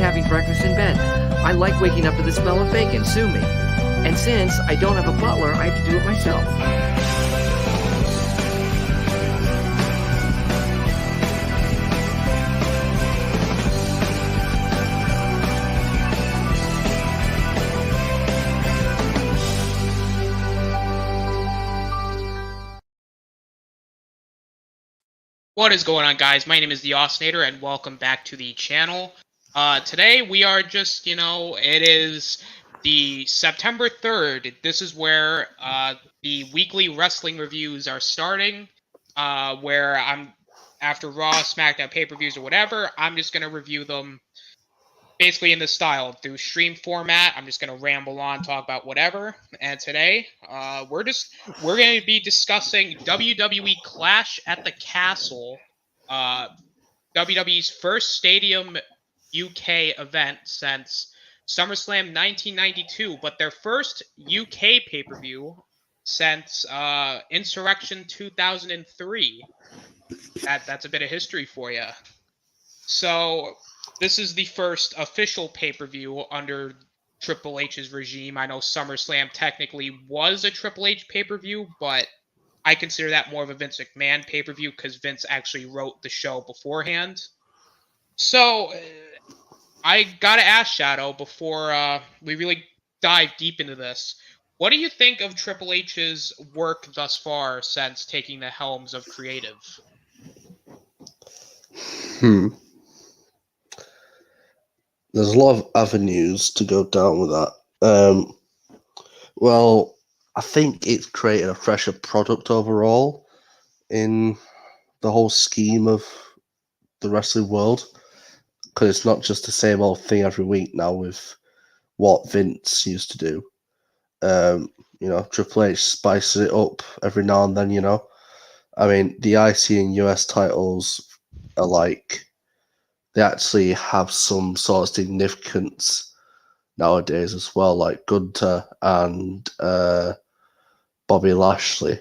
having breakfast in bed. I like waking up to the smell of bacon. Sue me. And since I don't have a butler, I have to do it myself. What is going on, guys? My name is the Osnator, and welcome back to the channel. Today we are just, it is the September 3rd. This is where the weekly wrestling reviews are starting, where I'm, after Raw, SmackDown pay-per-views or whatever, I'm just going to review them basically in this style, through stream format. I'm just going to ramble on, talk about whatever. And today, we're going to be discussing WWE Clash at the Castle, WWE's first Stadium UK event since SummerSlam 1992, but their first UK pay-per-view since Insurrection 2003. That's a bit of history for you. So this is the first official pay-per-view under Triple H's regime. I know SummerSlam technically was a Triple H pay-per-view, but I consider that more of a Vince McMahon pay-per-view because Vince actually wrote the show beforehand. So I gotta ask Shadow before we really dive deep into this. What do you think of Triple H's work thus far since taking the helms of creative? There's a lot of avenues to go down with that. Well, I think it's created a fresher product overall in the whole scheme of the wrestling world, because it's not just the same old thing every week now with what Vince used to do. Triple H spices it up every now and then, I mean, the IC and US titles are like, they actually have some sort of significance nowadays as well, like Gunther and Bobby Lashley.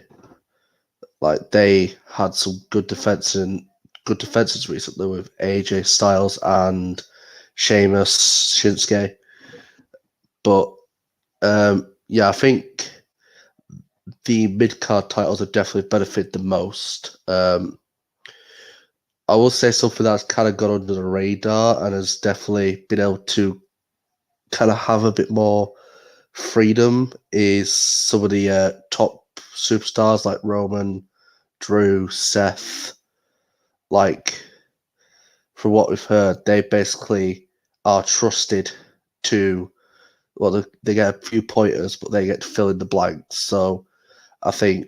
Like, they had some good defenses recently with AJ Styles and Sheamus, Shinsuke. But I think the mid-card titles have definitely benefited the most. I will say something that's kind of gone under the radar and has definitely been able to kind of have a bit more freedom is some of the top superstars like Roman, Drew, Seth. Like, from what we've heard, they basically are trusted to, well, they get a few pointers, but they get to fill in the blanks. So I think,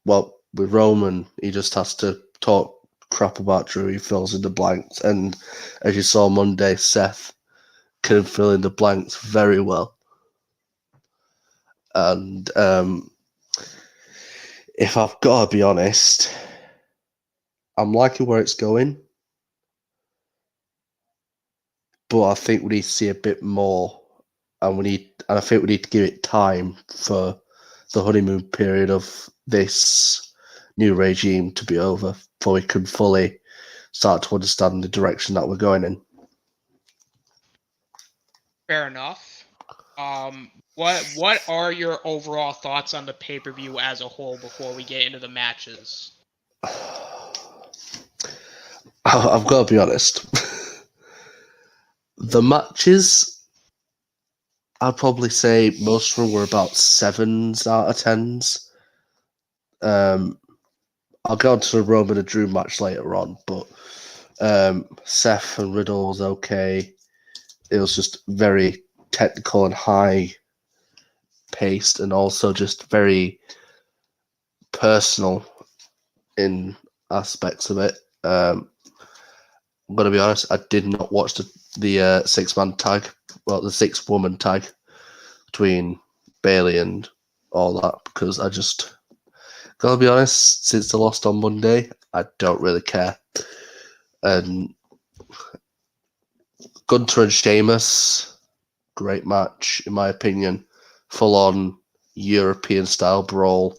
well, with Roman, he just has to talk crap about Drew, he fills in the blanks. And as you saw Monday, Seth can fill in the blanks very well. And if I've got to be honest, I'm liking where it's going, but I think we need to see a bit more, and I think we need to give it time for the honeymoon period of this new regime to be over before we can fully start to understand the direction that we're going in. Fair enough. What are your overall thoughts on the pay-per-view as a whole before we get into the matches? I've got to be honest. The matches, I'd probably say most of them were about 7s out of 10s. I'll go on to the Roman and Drew match later on, but Seth and Riddle was okay. It was just very technical and high-paced, and also just very personal in aspects of it. I'm going to be honest, I did not watch the 6-man tag, well, the 6-woman tag between Bayley and all that, because I just, gotta be honest, since they lost on Monday, I don't really care. And Gunther and Sheamus, great match, in my opinion. Full-on European-style brawl.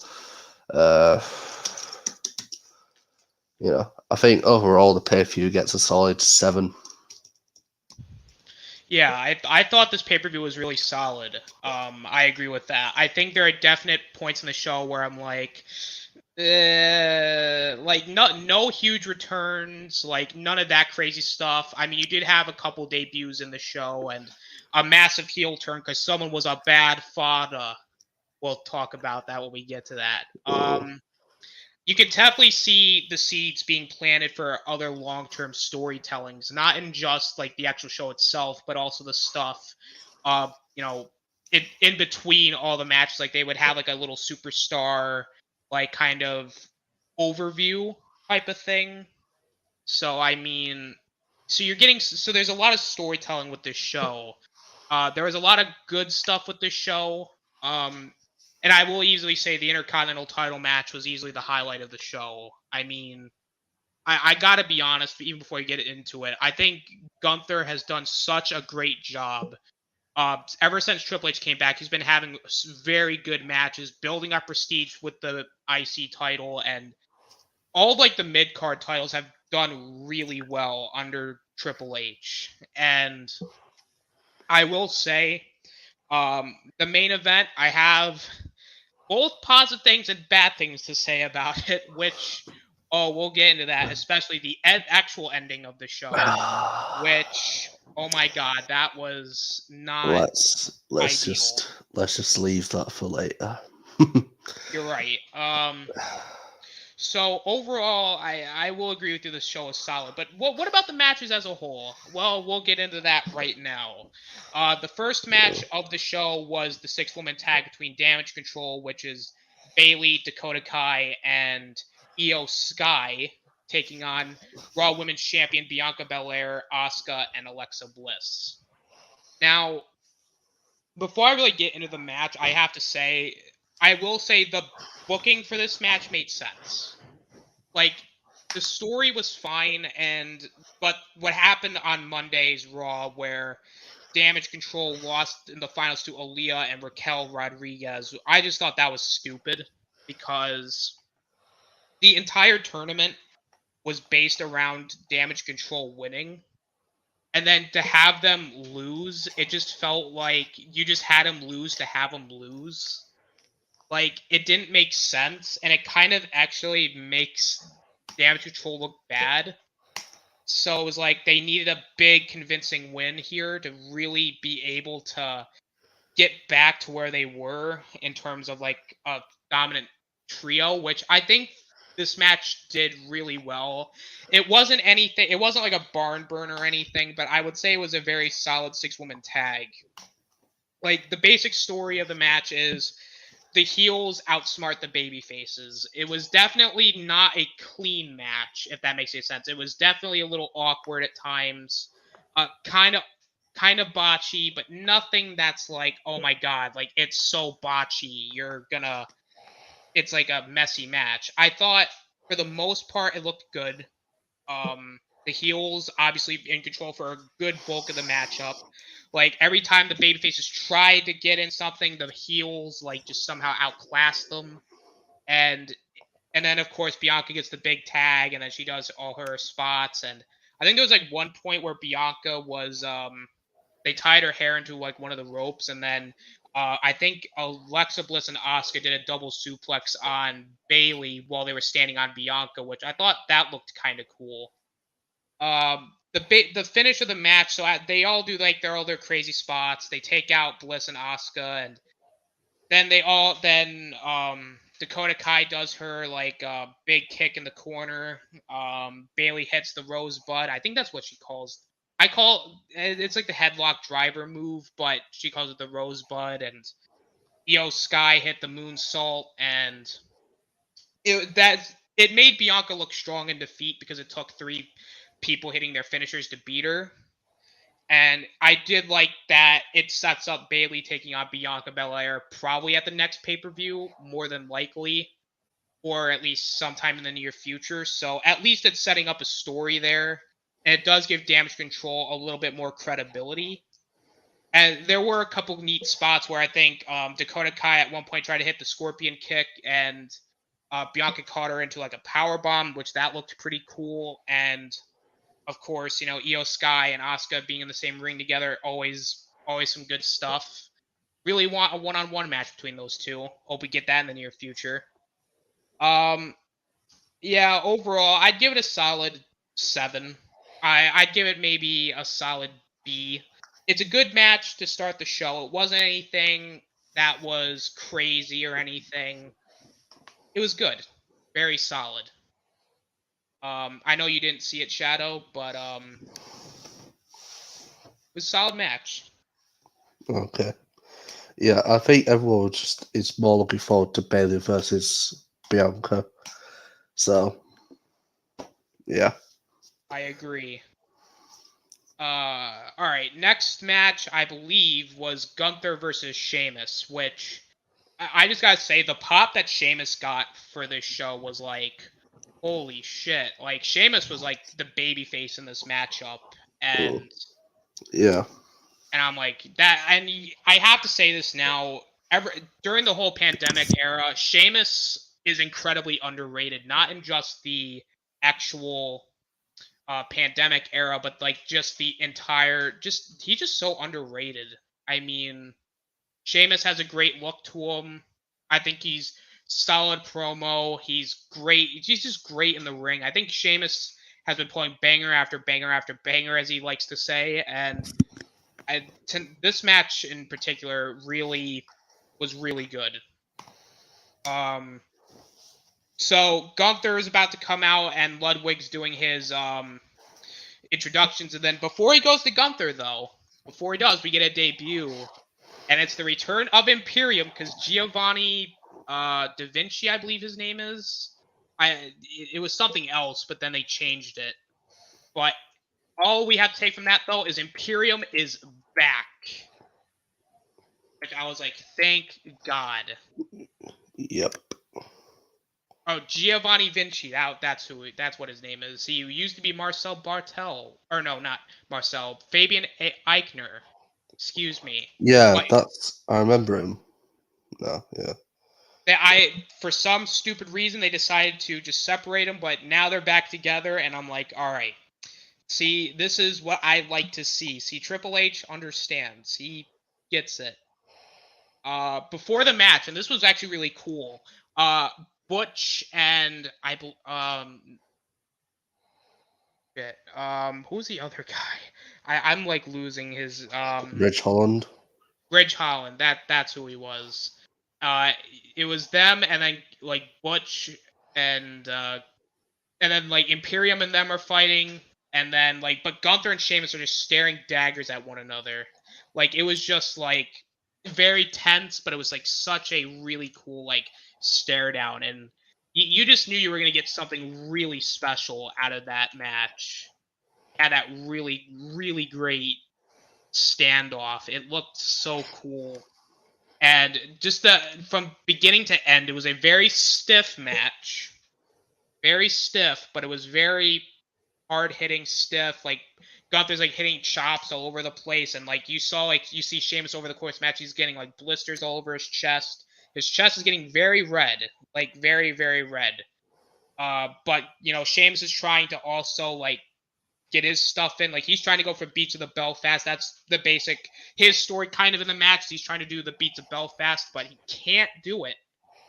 I think overall the pay-per-view gets a solid 7. Yeah, I thought this pay-per-view was really solid. I agree with that. I think there are definite points in the show where I'm like no huge returns, like none of that crazy stuff. I mean, you did have a couple debuts in the show and a massive heel turn because someone was a bad fodder. We'll talk about that when we get to that. You can definitely see the seeds being planted for other long-term storytellings, not in just like the actual show itself, but also the stuff, uh, you know, in between all the matches. Like they would have like a little superstar, like kind of overview type of thing. So I mean, so you're getting so there's a lot of storytelling with this show. There was a lot of good stuff with this show. And I will easily say the Intercontinental title match was easily the highlight of the show. I mean, I gotta be honest, even before you get into it, I think Gunther has done such a great job. Ever since Triple H came back, he's been having very good matches, building up prestige with the IC title, and all of, like the mid card titles have done really well under Triple H. And I will say, the main event, I have both positive things and bad things to say about it, which, oh, we'll get into that, especially the actual ending of the show, which, oh my god, that was not let's ideal. just leave that for later. You're right. So overall, I will agree with you. The show is solid, but what about the matches as a whole? Well, we'll get into that right now. The first match of the show was the 6-woman tag between Damage Control, which is Bayley, Dakota Kai, and Io Sky, taking on Raw Women's Champion Bianca Belair, Asuka, and Alexa Bliss. Now, before I really get into the match, I will say the booking for this match made sense. Like, the story was fine, but what happened on Monday's Raw, where Damage Control lost in the finals to Aaliyah and Raquel Rodriguez, I just thought that was stupid because the entire tournament was based around Damage Control winning. And then to have them lose, it just felt like you just had them lose to have them lose. Like, it didn't make sense, and it kind of actually makes Damage Control look bad. So it was like they needed a big convincing win here to really be able to get back to where they were in terms of like a dominant trio, which I think this match did really well. It wasn't like a barn burner or anything, but I would say it was a very solid 6-woman tag. Like, the basic story of the match is the heels outsmart the baby faces. It was definitely not a clean match, if that makes any sense. It was definitely a little awkward at times, kind of botchy, but nothing that's like, oh my god, like it's so botchy, it's like a messy match. I thought for the most part it looked good. The heels obviously in control for a good bulk of the matchup. Like, every time the babyfaces tried to get in something, the heels like just somehow outclassed them. And then of course Bianca gets the big tag, and then she does all her spots. And I think there was like one point where Bianca was they tied her hair into like one of the ropes, and then I think Alexa Bliss and Asuka did a double suplex on Bayley while they were standing on Bianca, which I thought that looked kind of cool. The finish of the match, so they all do like all their crazy spots. They take out Bliss and Asuka, and then Dakota Kai does her like big kick in the corner. Bayley hits the rosebud. I think that's what she calls. It's like the headlock driver move, but she calls it the rosebud. And Io Sky hit the moonsault, and it made Bianca look strong in defeat because it took 3 people hitting their finishers to beat her. And I did like that it sets up Bayley taking on Bianca Belair probably at the next pay-per-view, more than likely, or at least sometime in the near future. So at least it's setting up a story there. And it does give Damage Control a little bit more credibility. And there were a couple neat spots where I think Dakota Kai at one point tried to hit the Scorpion kick, and Bianca caught her into like a power bomb, which that looked pretty cool. And of course, Io Sky and Asuka being in the same ring together, always some good stuff. Really want a one-on-one match between those two. Hope we get that in the near future. Yeah, overall, I'd give it a solid 7. I'd give it maybe a solid B. It's a good match to start the show. It wasn't anything that was crazy or anything. It was good. Very solid. I know you didn't see it, Shadow, but it was a solid match. Okay. Yeah, I think everyone is more looking forward to Bailey versus Bianca. So, yeah. I agree. All right. Next match, I believe, was Gunther versus Sheamus, which I just gotta say, the pop that Sheamus got for this show was like, holy shit! Like Sheamus was like the babyface in this matchup, and Yeah. I'm like that. And I have to say this now. During the whole pandemic era, Sheamus is incredibly underrated. Not in just the actual pandemic era, but like just the entire. He's just so underrated. I mean, Sheamus has a great look to him. I think he's solid promo. He's great. He's just great in the ring. I think Sheamus has been pulling banger after banger after banger, as he likes to say, and this match in particular was really good. So Gunther is about to come out, and Ludwig's doing his introductions, and then before he goes to Gunther, though, before he does, we get a debut, and it's the return of Imperium because Giovanni Da Vinci, I believe his name is. It was something else, but then they changed it. But all we have to take from that, though, is Imperium is back. Which I was like, thank God. Yep. Oh, Giovanni Vinci. That's what his name is. He used to be Marcel Bartel. Or no, not Marcel. Fabian Eichner. Excuse me. Yeah, But I remember him. No, yeah. For some stupid reason, they decided to just separate them, but now they're back together, and I'm like, all right. See, this is what I like to see. See, Triple H understands. He gets it. Before the match, and this was actually really cool. Butch and who's the other guy? I'm like losing his Rich Holland. Ridge Holland. That's who he was. It was them, and then like Butch and then like Imperium and them are fighting, and then like but Gunther and Sheamus are just staring daggers at one another. Like it was just like very tense, but it was like such a really cool like stare down, and you just knew you were gonna get something really special out of that match. Had that really really great standoff. It looked so cool. And just from beginning to end, it was a very stiff match. Very stiff, but it was very hard hitting stiff. Like Gunther's like hitting chops all over the place, and like you see Sheamus over the course of the match, he's getting like blisters all over his chest. His chest is getting very red, like very, very red. But Sheamus is trying to also like get his stuff in. Like he's trying to go for beats of the Belfast. That's the basic his story kind of in the match. He's trying to do the beats of Belfast, but he can't do it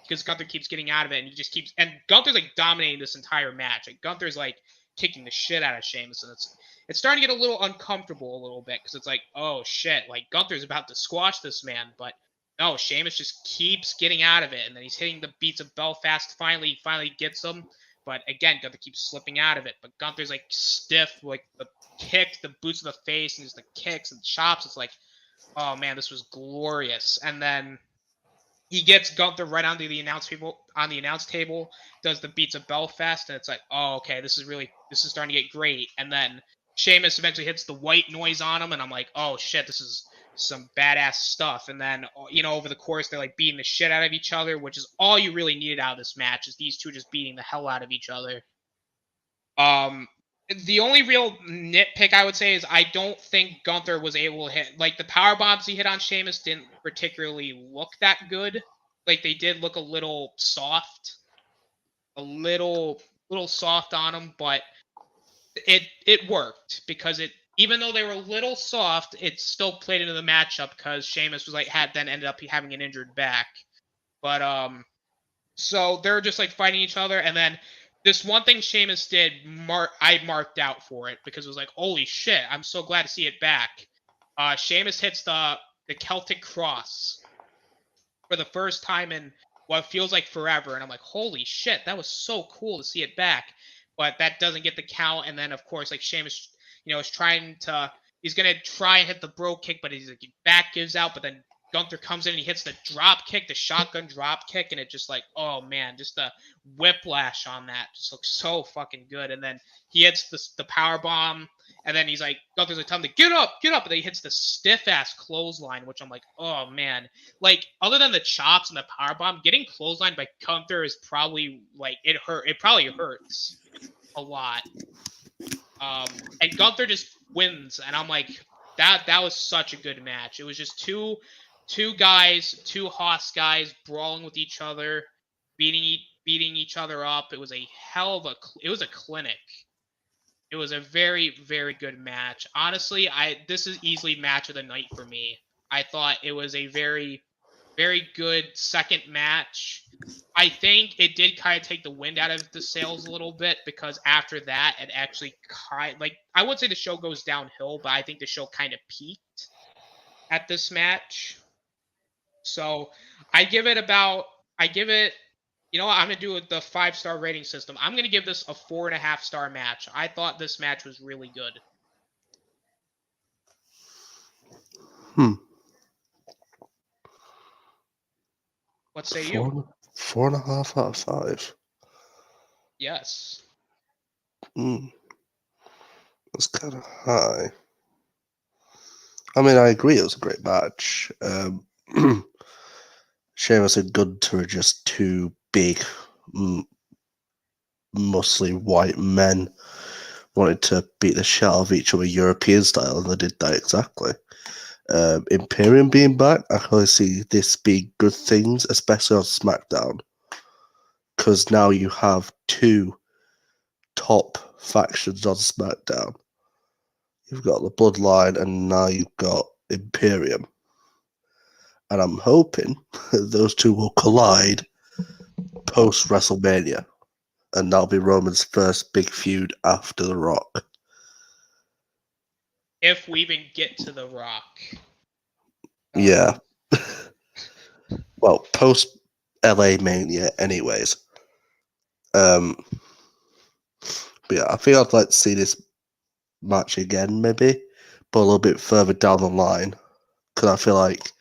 because Gunther keeps getting out of it, and he just keeps. And Gunther's like dominating this entire match. Like Gunther's like kicking the shit out of Sheamus, and it's starting to get a little uncomfortable a little bit because it's like, oh shit, like Gunther's about to squash this man, but no, Sheamus just keeps getting out of it, and then he's hitting the beats of Belfast. Finally gets him. But again, Gunther keeps slipping out of it. But Gunther's like stiff, like the kick, the boots of the face, and just the kicks and chops. It's like, oh man, this was glorious. And then he gets Gunther right onto the announce table, does the beats of Belfast, and it's like, oh okay, this is starting to get great. And then Sheamus eventually hits the white noise on him, and I'm like, oh shit, this is some badass stuff. And then over the course they're like beating the shit out of each other, which is all you really needed out of this match, is these two just beating the hell out of each other. The only real nitpick I would say is I don't think Gunther was able to hit, like the power bombs he hit on Sheamus didn't particularly look that good. Like they did look a little soft on him, but it worked because it, even though they were a little soft, it still played into the matchup because Sheamus was like ended up having an injured back. But so they're just like fighting each other, and then this one thing Sheamus did, I marked out for it because it was like, holy shit, I'm so glad to see it back. Sheamus hits the Celtic Cross for the first time in what feels like forever, and I'm like, holy shit, that was so cool to see it back. But that doesn't get the count, and then of course, like Sheamus, is trying to, he's gonna try and hit the bro kick, but his back gives out, but then Gunther comes in and he hits the drop kick, the shotgun drop kick, and it just like, oh man, just the whiplash on that just looks so fucking good. And then he hits the power bomb, and then he's like, Gunther's like, tell him to get up, and then he hits the stiff ass clothesline, which I'm like, oh man, like other than the chops and the power bomb, getting clotheslined by Gunther is probably like it probably hurts a lot. And Gunther just wins, and I'm like, that was such a good match. It was just two guys, two Haas guys brawling with each other, beating each other up. It was a it was a clinic. It was a very, very good match. Honestly, this is easily match of the night for me. I thought it was a very, very good second match. I think it did kind of take the wind out of the sails a little bit because after that, it actually I would say the show goes downhill, but I think the show kind of peaked at this match. So I give it, you know what, I'm going to do the 5-star rating system. I'm going to give this a 4.5-star match. I thought this match was really good. What say you? 4.5 out of 5. Yes. That's kind of high. I mean, I agree it was a great match. Sheamus and Gunther are just two big, muscly white men wanted to beat the shit out of each other European style, and they did that exactly. Imperium being back, I can only see this being good things, especially on SmackDown, because now you have two top factions on SmackDown. You've got the Bloodline, and now you've got Imperium. And I'm hoping those two will collide post WrestleMania, and that'll be Roman's first big feud after The Rock. If we even get to The Rock. Yeah. Well, post LA Mania, anyways. But yeah, I think I'd like to see this match again, maybe, but a little bit further down the line, because I feel like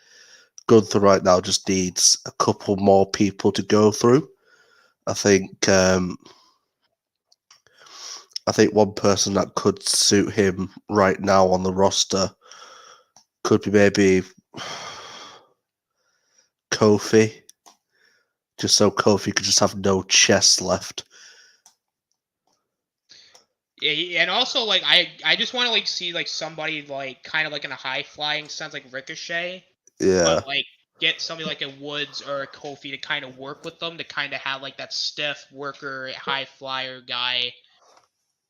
Gunther right now just needs a couple more people to go through. I think one person that could suit him right now on the roster could be maybe Kofi, just so Kofi could just have no chest left. Yeah, and also like I just want to like see like somebody like kind of like in a high flying sense, like Ricochet. Yeah. But like get somebody like a Woods or a Kofi to kind of work with them to kind of have like that stiff worker, high flyer guy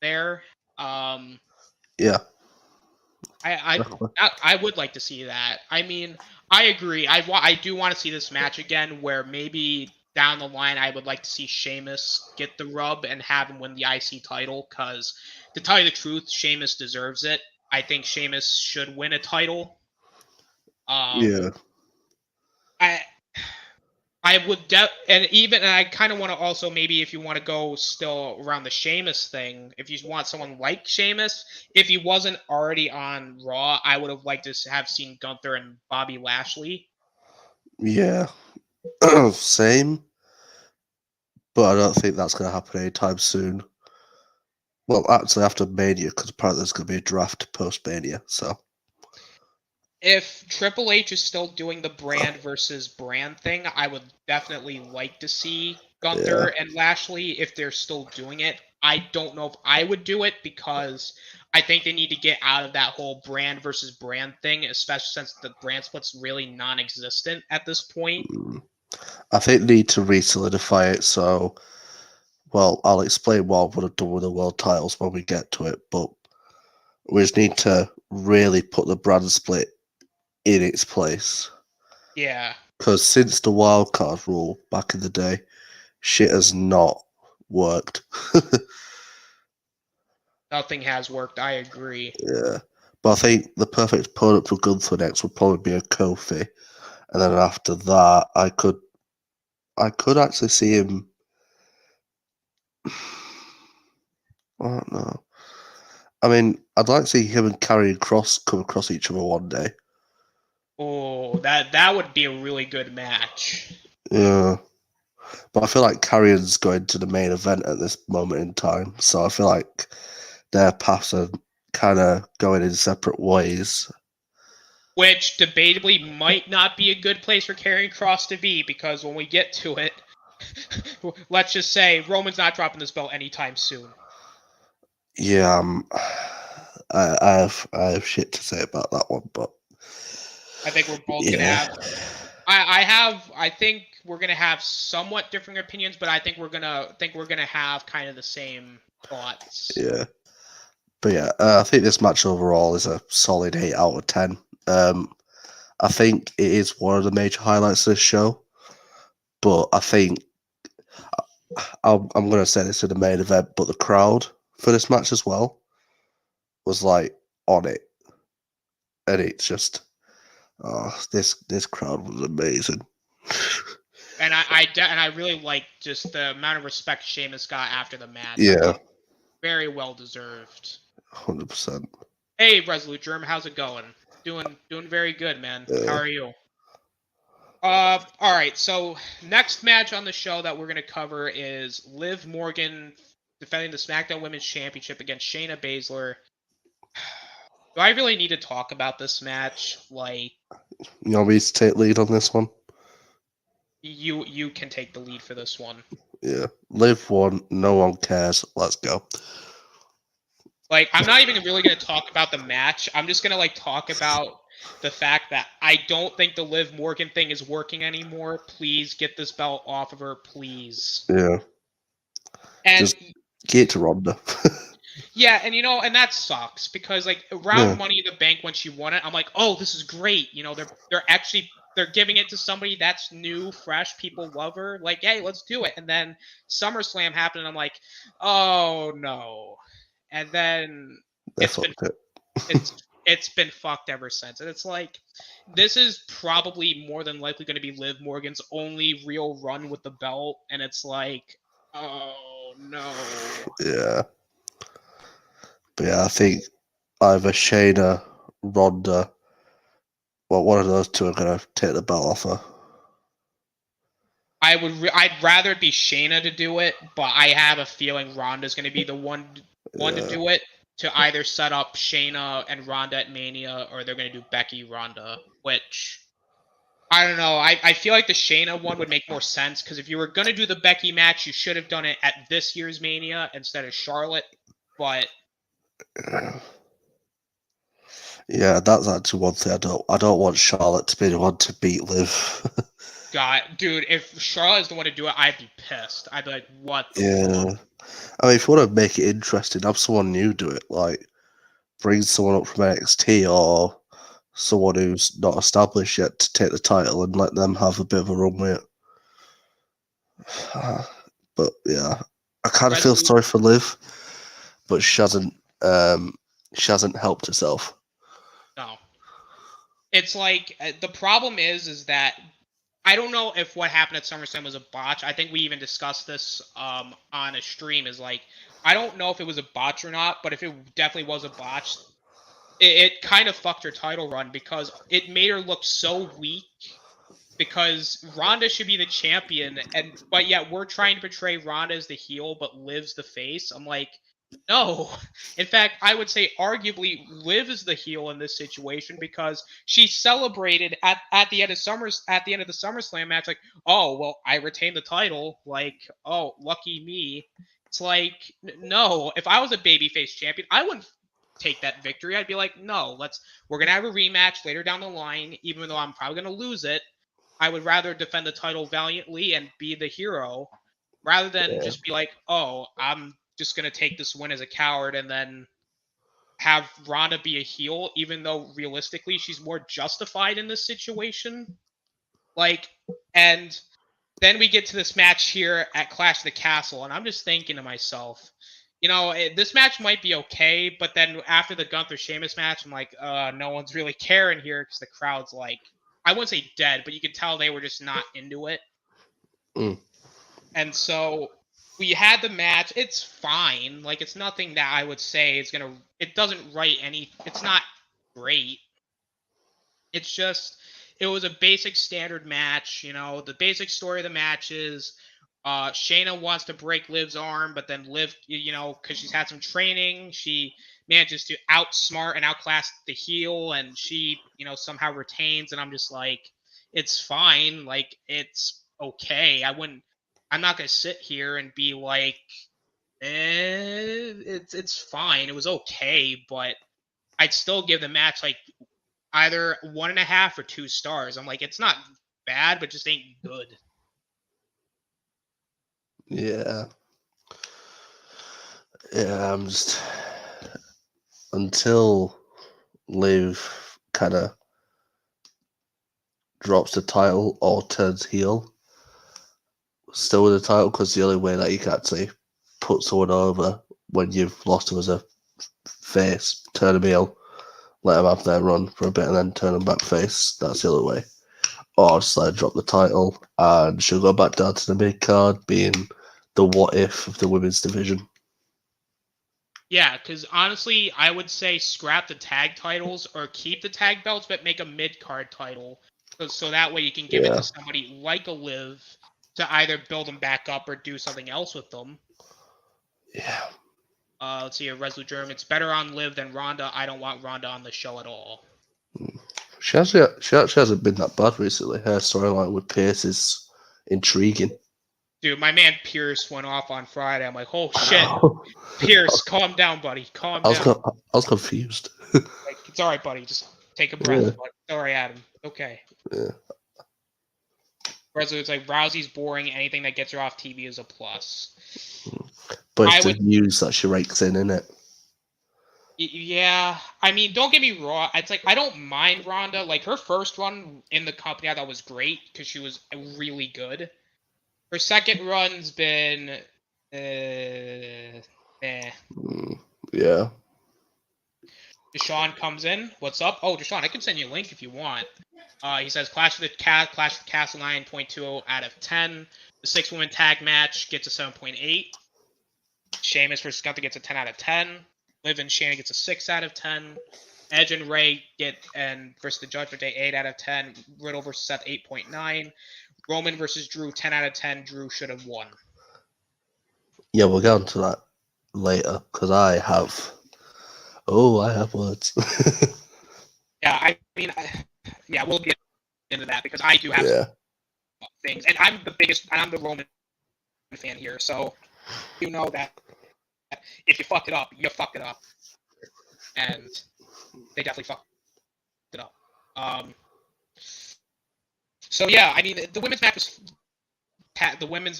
there. Yeah. I would like to see that. I mean, I agree. I do want to see this match again, where maybe down the line I would like to see Sheamus get the rub and have him win the IC title. Because to tell you the truth, Sheamus deserves it. I think Sheamus should win a title. Yeah. I would and I kind of want to also, maybe if you want to go still around the Sheamus thing, if you want someone like Sheamus, if he wasn't already on Raw, I would have liked to have seen Gunther and Bobby Lashley. Yeah. Same. But I don't think that's going to happen anytime soon. Well, actually, after Mania, because apparently there's going to be a draft post Mania. So, if Triple H is still doing the brand versus brand thing, I would definitely like to see Gunther and Lashley if they're still doing it. I don't know if I would do it because I think they need to get out of that whole brand versus brand thing, especially since the brand split's really non-existent at this point. I think they need to re-solidify it so Well, I'll explain what I would have done with the world titles when we get to it, but we just need to really put the brand split in its place. Yeah. Because since the wildcard rule back in the day, shit has not worked. Nothing has worked. I agree. Yeah. But I think the perfect opponent for Gunther next would probably be a Kofi. And then after that, I could actually see him. I don't know. I mean, I'd like to see him and Karrion Kross come across each other one day. Oh, that would be a really good match. Yeah. But I feel like Carrion's going to the main event at this moment in time. So I feel like their paths are kind of going in separate ways. Which debatably might not be a good place for Karrion Kross to be, because when we get to it, let's just say Roman's not dropping this belt anytime soon. Yeah, I have shit to say about that one, but I think we're both gonna yeah, have. I think we're gonna have somewhat different opinions, but I think we're gonna have kind of the same thoughts. yeah. But yeah, I think this match overall is a solid 8 out of 10. I think it is one of the major highlights of this show, but I think I'm going to say this in the main event, but the crowd for this match as well was like on it, and it's just this crowd was amazing. And I really like just the amount of respect Sheamus got after the match. Yeah, Very well deserved. 100%. Hey, Resolute Germ, how's it going? Doing very good, man. How are you? All right. So next match on the show that we're gonna cover is Liv Morgan defending the SmackDown Women's Championship against Shayna Baszler. Do I really need to talk about this match? Like, You want me to take lead on this one? you can take the lead for this one. Yeah, Liv won. No one cares. Let's go. Like, I'm not even really going to talk about the match. I'm just going to, like, talk about the fact that I don't think the Liv Morgan thing is working anymore. Please get this belt off of her, please. Yeah, And just get it to Ronda. yeah, and and that sucks because like around Money in the Bank when she won it, I'm like, oh, this is great. They're giving it to somebody that's new, fresh. People love her. Like, hey, let's do it. And then SummerSlam happened, and I'm like, oh no. And then it's been fucked ever since. And it's like, this is probably more than likely going to be Liv Morgan's only real run with the belt. And it's like, oh no. Yeah. But yeah, I think either Shayna, Ronda, well, one of those two are going to take the belt off her. I'd rather it be Shayna to do it, but I have a feeling Ronda's going to be the one to do it, to either set up Shayna and Ronda at Mania, or they're going to do Becky Ronda, which I don't know. I feel like the Shayna one would make more sense, because if you were going to do the Becky match, you should have done it at this year's Mania instead of Charlotte. But yeah, that's actually one thing I don't want Charlotte to be the one to beat Liv. God, dude, if Charlotte is the one to do it, I'd be pissed. I'd be like, what the fuck? I mean, if you want to make it interesting, have someone new do it. Like, bring someone up from NXT or someone who's not established yet to take the title and let them have a bit of a run with it. But yeah, I kind of feel sorry for Liv, but she hasn't helped herself. No. It's like, the problem is that I don't know if what happened at SummerSlam was a botch. I think we even discussed this on a stream. Is like, I don't know if it was a botch or not, but if it definitely was a botch, it kind of fucked her title run, because it made her look so weak. Because Ronda should be the champion, but yet we're trying to portray Ronda as the heel, but Liv's the face. I'm like, no. In fact, I would say arguably Liv is the heel in this situation, because she celebrated at the end of the SummerSlam match, like, oh well, I retained the title, like, oh, lucky me. It's like, no. If I was a babyface champion, I wouldn't take that victory. I'd be like, no, we're gonna have a rematch later down the line, even though I'm probably gonna lose it. I would rather defend the title valiantly and be the hero, rather than just be like, oh, I'm just gonna take this win as a coward and then have Ronda be a heel, even though realistically she's more justified in this situation. Like, and then we get to this match here at Clash of the Castle, and I'm just thinking to myself, this match might be okay, but then after the Gunther Sheamus match, I'm like, no one's really caring here because the crowd's like, I wouldn't say dead, but you can tell they were just not into it. And so we had the match. It's fine. Like, it's nothing that I would say it doesn't write it's not great. It's just, it was a basic standard match. The basic story of the match is Shayna wants to break Liv's arm, but then Liv, because she's had some training, she manages to outsmart and outclass the heel, and she, somehow retains. And I'm just like, it's fine. Like, it's okay. I'm not going to sit here and be like, it's fine. It was okay, but I'd still give the match like either 1.5 or 2 stars. I'm like, it's not bad, but just ain't good. Yeah. Yeah, I'm just until Liv kind of drops the title or turns heel, still with the title, because the only way that you can actually put someone over when you've lost them as a face, turn them heel, let them have their run for a bit, and then turn them back face. That's the other way. Or just drop the title and she'll go back down to the mid card, being the what if of the women's division. Yeah, because honestly, I would say scrap the tag titles or keep the tag belts, but make a mid card title, so that way you can give it to somebody like a Liv to either build them back up or do something else with them. Yeah. Let's see, a Resolute Germ. It's better on Liv than Ronda. I don't want Ronda on the show at all. She actually hasn't been that bad recently. Her storyline with Pierce is intriguing. Dude, my man Pierce went off on Friday. I'm like, oh shit, Pierce, calm down, buddy, calm down. I was confused. Like, it's all right, buddy. Just take a breath. Yeah. Buddy. All right, Adam. Okay. Yeah. Resolute, it's like Rousey's boring. Anything that gets her off TV is a plus. But it's the news that she rakes in, isn't it? Yeah, I mean, don't get me wrong. It's like, I don't mind Ronda. Like, her first run in the company I thought was great because she was really good. Her second run's been, Yeah. Deshaun comes in. What's up? Oh, Deshaun, I can send you a link if you want. He says Clash of the Castle 9.20 out of 10. The 6-woman tag match gets a 7.8. Sheamus versus Gunther gets a 10 out of 10. Liv and Shayna gets a 6 out of 10. Edge and Ray versus the Judgment Day 8 out of 10. Riddle versus Seth 8.9. Roman versus Drew 10 out of 10. Drew should have won. Yeah, we'll get onto that later because I have words. Yeah, I mean, we'll get into that because I do have things, and I'm the Roman fan here, so you know that if you fuck it up, you fuck it up, and they definitely fucked it up. So yeah, I mean, the women's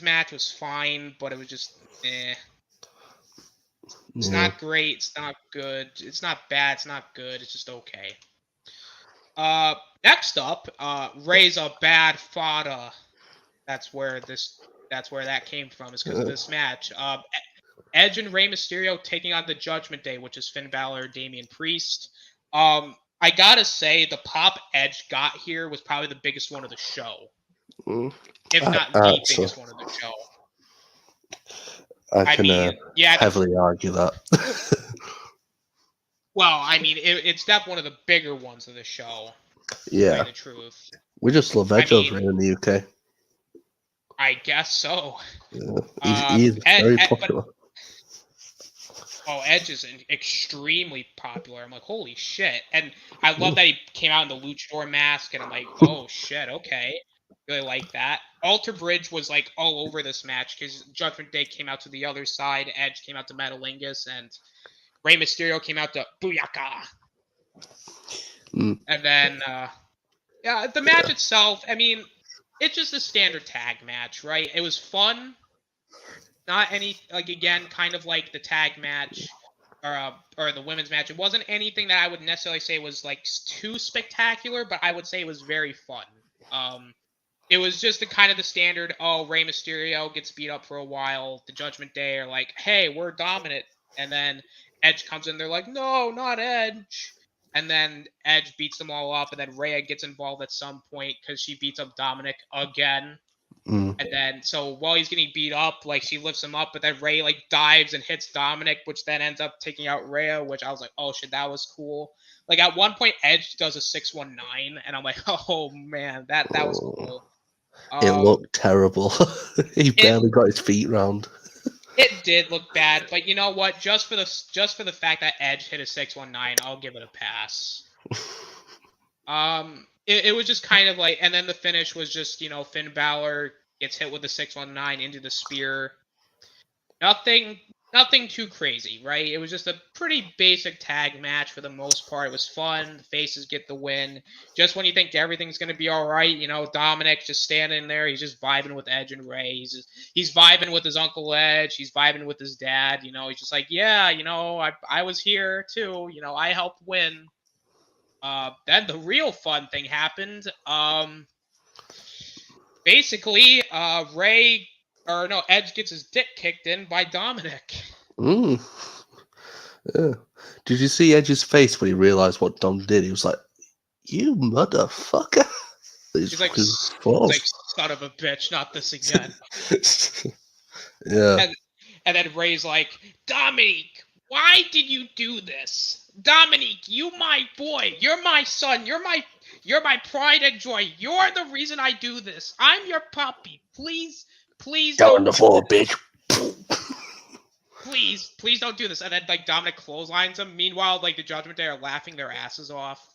match was fine, but it was just It's not great. It's not good. It's not bad. It's not good. It's just okay. Next up, Ray's a bad fodder. That's where that came from. Is because of this match. Edge and Rey Mysterio taking on the Judgment Day, which is Finn Balor, Damian Priest. I gotta say, the pop Edge got here was probably the biggest one of the show, if not the biggest one of the show. I can heavily argue that. Well, I mean, it's definitely one of the bigger ones of the show. Yeah. The truth. We just love Edge over here in the UK. I guess so. Yeah. He's very popular. Edge is extremely popular. I'm like, holy shit. And I love that he came out in the luchador mask, and I'm like, oh shit, okay. Really like that. Alter Bridge was like all over this match because Judgment Day came out to the other side, Edge came out to Metalingus, and Rey Mysterio came out to Booyaka. And then, the match itself, I mean, it's just a standard tag match, right? It was fun. not any, like, again, kind of like the tag match or the women's match. It wasn't anything that I would necessarily say was like too spectacular, but I would say it was very fun. It was just the kind of the standard, Rey Mysterio gets beat up for a while. The Judgment Day are like, hey, we're dominant. And then Edge comes in. They're like, no, not Edge. And then Edge beats them all up. And then Rhea gets involved at some point because she beats up Dominic again. Mm. And then, so while he's getting beat up, like, she lifts him up. But then Rey, like, dives and hits Dominic, which then ends up taking out Rhea, which I was like, oh, shit, that was cool. Like, at one point, Edge does a 619. And I'm like, oh, man, that was cool. It looked terrible. He barely got his feet round. It did look bad, but you know what? Just for the fact that Edge hit a 619, I'll give it a pass. It was just kind of like, and then the finish was just, Finn Balor gets hit with the 619 into the spear. Nothing too crazy, right? It was just a pretty basic tag match for the most part. It was fun. The faces get the win. Just when you think everything's going to be all right, Dominic just standing there. He's just vibing with Edge and Rey. He's vibing with his Uncle Edge. He's vibing with his dad. He's just like, yeah, I was here too. I helped win. Then the real fun thing happened. Basically, Edge gets his dick kicked in by Dominic. Mm. Yeah. Did you see Edge's face when he realized what Dom did? He was like, "You motherfucker!" He's like, son of a bitch, not this again. Yeah. And then Ray's like, Dominic, why did you do this? Dominic, you my boy. You're my son. You're my pride and joy. You're the reason I do this. I'm your puppy. Please Down the floor, bitch. Please don't do this. And then, like, Dominic clotheslines him. Meanwhile, like, the Judgment Day are laughing their asses off.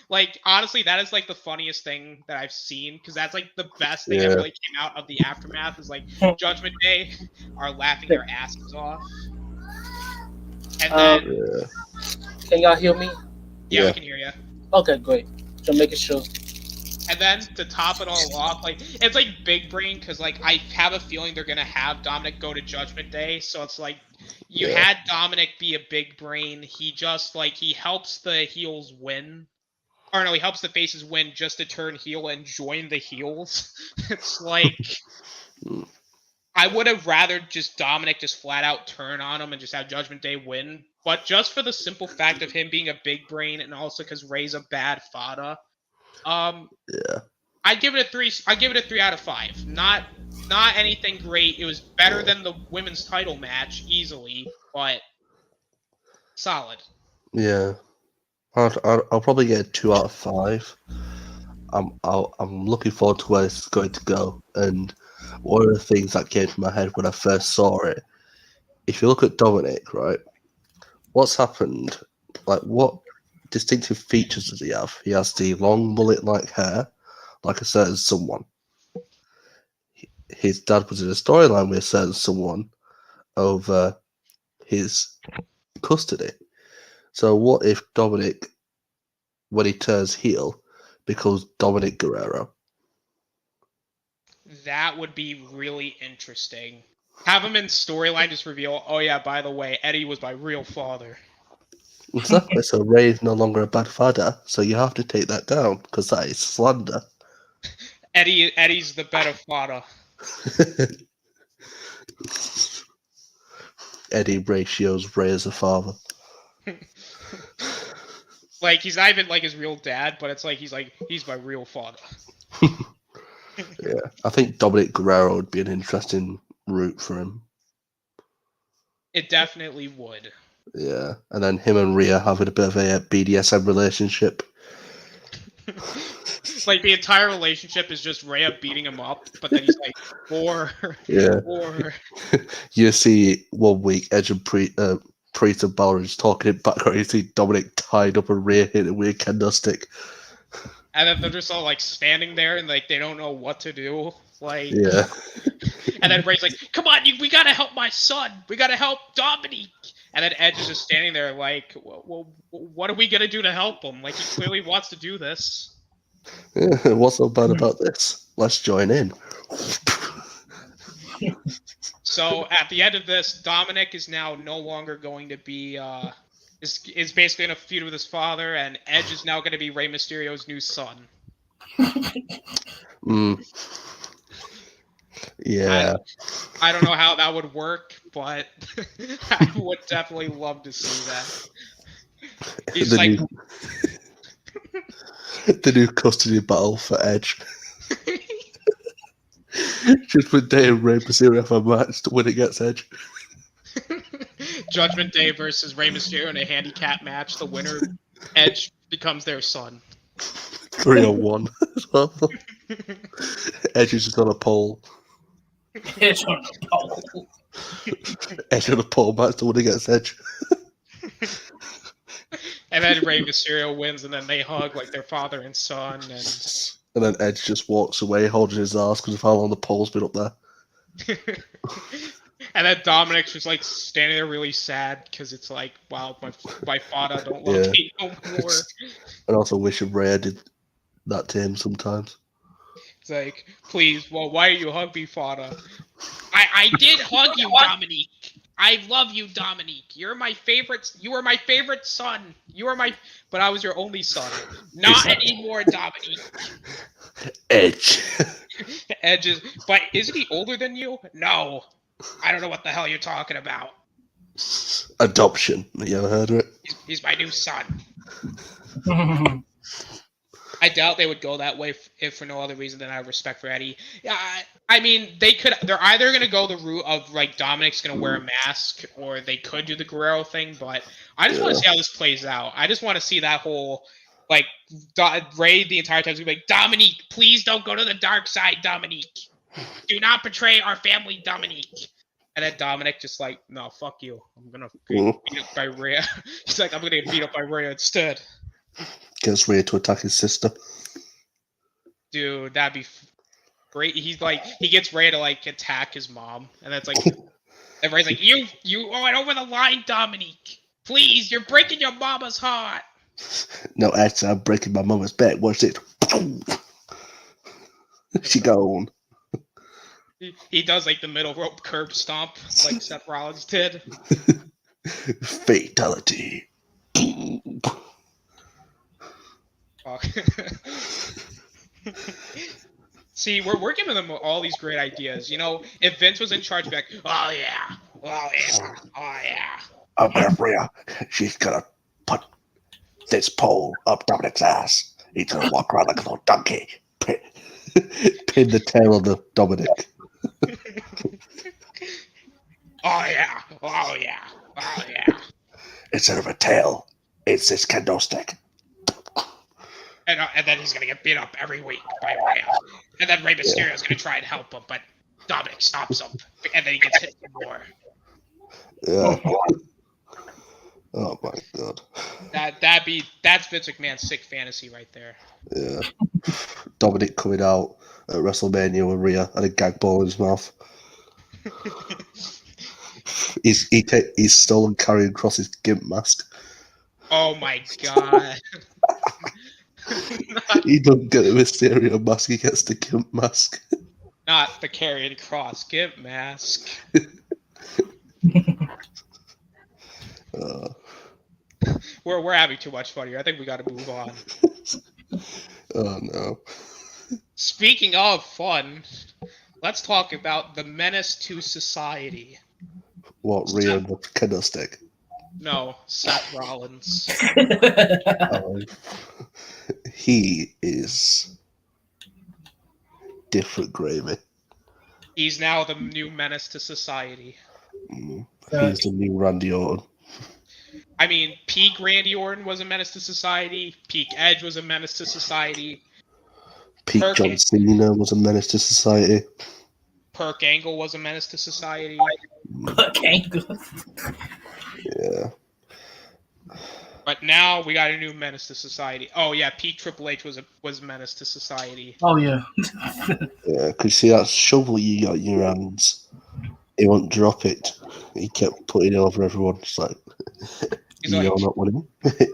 Like, honestly, that is, like, the funniest thing that I've seen, because that's, like, the best thing that really came out of the aftermath is, like, Judgment Day are laughing their asses off. And then... Can y'all hear me? Yeah, we can hear you. Okay, great. Just making sure. And then to top it all off, like, it's like big brain, because, like, I have a feeling they're gonna have Dominic go to Judgment Day. So it's like you had Dominic be a big brain. He just, like, he helps the heels win, or no, he helps the faces win just to turn heel and join the heels. It's like I would have rather just Dominic just flat out turn on him and just have Judgment Day win. But just for the simple fact of him being a big brain, and also because Ray's a bad fodder. I'd give it a 3. I'd give it a 3 out of 5. Not anything great. It was better than the women's title match easily, but solid. Yeah, I'll probably get a 2 out of 5. I'm looking forward to where this is going to go. And one of the things that came to my head when I first saw it, if you look at Dominic, right, what's happened? Like, what distinctive features does he have? He has the long mullet-like hair, like a certain someone. His dad was in a storyline with a certain someone over his custody. So what if Dominic, when he turns heel, becomes Dominic Guerrero? That would be really interesting. Have him in storyline just reveal, oh yeah, by the way, Eddie was my real father. Exactly. So Ray is no longer a bad father, so you have to take that down, because that is slander. Eddie's the better father. Eddie ratios Ray as a father. Like, he's not even like his real dad, but it's like he's my real father. Yeah, I think Dominic Guerrero would be an interesting route for him. It definitely would. Yeah, and then him and Rhea having a bit of a BDSM relationship. Like, the entire relationship is just Rhea beating him up, but then he's like, more. You see 1 week Edge and Priest and Balor just talking in background. You see Dominic tied up and Rhea hitting a weird kendo stick. And then they're just all, like, standing there and, like, they don't know what to do. Like, yeah. And then Ray's like, come on, we gotta help my son. We gotta help Dominic. And then Edge is just standing there like, well, what are we gonna do to help him? Like, he clearly wants to do this. Yeah, what's so bad about this? Let's join in. So at the end of this, Dominic is now no longer going to be is basically in a feud with his father, and Edge is now going to be Rey Mysterio's new son. Yeah. I don't know how that would work, but I would definitely love to see that. He's the like, new, the new custody battle for Edge. Just with Day and Rey Mysterio have a match to win against Edge. Judgment Day versus Rey Mysterio in a handicap match. The winner, Edge, becomes their son. 3-on-1 as well. Edge is just on a pole. Edge on the pole. Edge on a pole match to win against Edge. And then Rey Mysterio wins, and then they hug like their father and son. And then Edge just walks away holding his ass because of how long the pole's been up there. And then Dominic's just like standing there really sad because it's like, wow, my father don't love me no more. And also wishing Rhea did that to him sometimes. It's like, please, well, why do you hug me, father? I did hug you, Dominique. I love you, Dominique. You're my favorite. You were my favorite son. But I was your only son. Not anymore, Dominique. Edge. Edge is, but isn't he older than you? No. I don't know what the hell you're talking about. Adoption. You ever heard of it? He's my new son. I doubt they would go that way if for no other reason than out of respect for Eddie. Yeah, I mean, they could. They're either going to go the route of like Dominic's going to wear a mask, or they could do the Guerrero thing. But I just want to see how this plays out. I just want to see that whole like Ray the entire time is going to be like, Dominique, please don't go to the dark side, Dominique. Do not betray our family, Dominique. And then Dominic just like, no, fuck you. I'm gonna get beat up by Rhea. He's like, I'm gonna get beat up by Rhea instead. Gets Rhea to attack his sister. Dude, that'd be great. He's like, he gets Rhea to like attack his mom, and that's like, everybody's like, you went over the line, Dominique. Please, you're breaking your mama's heart. No, actually, I'm breaking my mama's back. Watch it. She gone. He does like the middle rope curb stomp, like Seth Rollins did. Fatality. See, we're giving them all these great ideas. You know, if Vince was in charge, back, oh yeah, oh yeah, oh yeah. I'm gonna Rhea. She's gonna put this pole up Dominic's ass. He's gonna walk around like a little donkey. Pin the tail of the Dominic. Oh yeah, oh yeah, oh yeah. Instead of a tail, it's this kendo stick. And then he's gonna get beat up every week by Rhea. And then Rey Mysterio's gonna try and help him, but Dominic stops him, and then he gets hit more. Yeah. Oh my god. That's Vince McMahon's sick fantasy right there. Yeah. Dominic coming out at WrestleMania with Rhea and a gag ball in his mouth. He's stolen Karrion Kross's gimp mask. Oh my god. He doesn't get the Mysterio mask, he gets the gimp mask. Not the Karrion Kross gimp mask. We're having too much fun here. I think we got to move on. Oh no. Speaking of fun, let's talk about the menace to society. What, Rhea and the kendo stick? No, Seth Rollins. He is different gravy. He's now the new menace to society. He's the new Randy Orton. I mean, peak Randy Orton was a menace to society. Peak Edge was a menace to society. Peak John Cena was a menace to society. Perk Angle was a menace to society. Perk Angle. Yeah. But now we got a new menace to society. Oh yeah, peak Triple H was a menace to society. Oh yeah. Yeah, because see that shovel you got in your hands, he won't drop it. He kept putting it over everyone. It's like, you're not winning.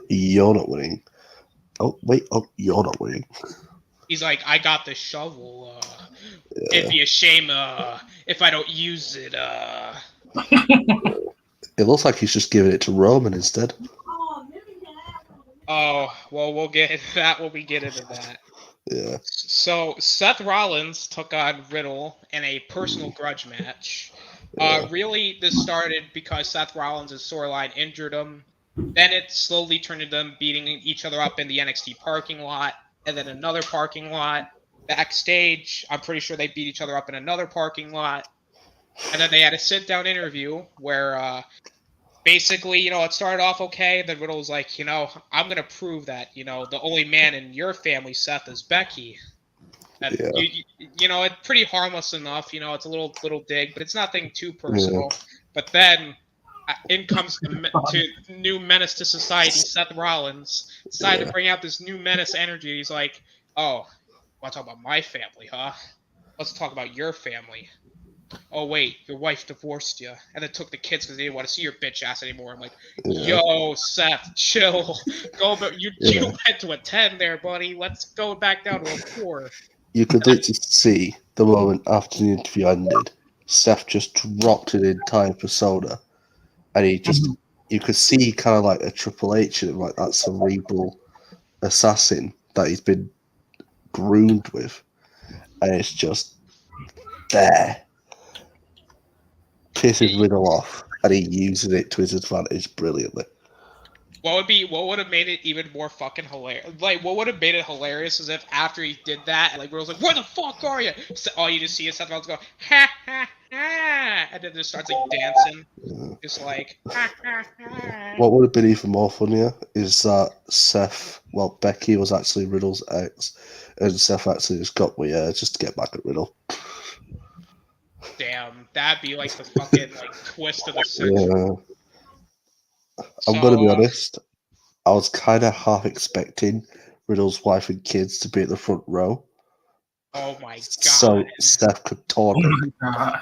You're not winning. Oh wait, you're not winning. He's like, I got the shovel. It'd be a shame if I don't use it, It looks like he's just giving it to Roman instead. Oh, well, we'll get into that when we get into that. Yeah. So Seth Rollins took on Riddle in a personal grudge match. Really, this started because Seth Rollins' storyline injured him. Then it slowly turned into them beating each other up in the NXT parking lot, and then another parking lot. Backstage, I'm pretty sure they beat each other up in another parking lot. And then they had a sit-down interview where basically, it started off okay. Then Riddle was like, I'm going to prove that, the only man in your family, Seth, is Becky. And it's pretty harmless enough. It's a little dig, but it's nothing too personal. But then in comes to new menace to society, Seth Rollins. Decided to bring out this new menace energy. He's like, oh, want to talk about my family, huh? Let's talk about your family. Oh, wait, your wife divorced you. And then took the kids because they didn't want to see your bitch ass anymore. I'm like, yo, Seth, chill. Go, but you went to a 10 there, buddy. Let's go back down to a 4. You could literally see the moment after the interview ended, Seth just dropped an entire persona. And he just, you could see kind of like a Triple H in him, like that cerebral assassin that he's been groomed with. And it's just there. Pissing Riddle off, and he uses it to his advantage brilliantly. What would have made it even more fucking hilarious? Like, what would have made it hilarious is if after he did that, like, Riddle's like, where the fuck are you? So all you just see is Seth Rollins go, ha, ha, ha, and then just starts, like, dancing. Just like, ha, ha, ha. What would have been even more funnier is that Becky was actually Riddle's ex, and Seth actually just got weird just to get back at Riddle. Damn, that'd be like the fucking twist of the century. Yeah. I'm gonna be honest. I was kind of half expecting Riddle's wife and kids to be at the front row. Oh my god! So Seth could taunt him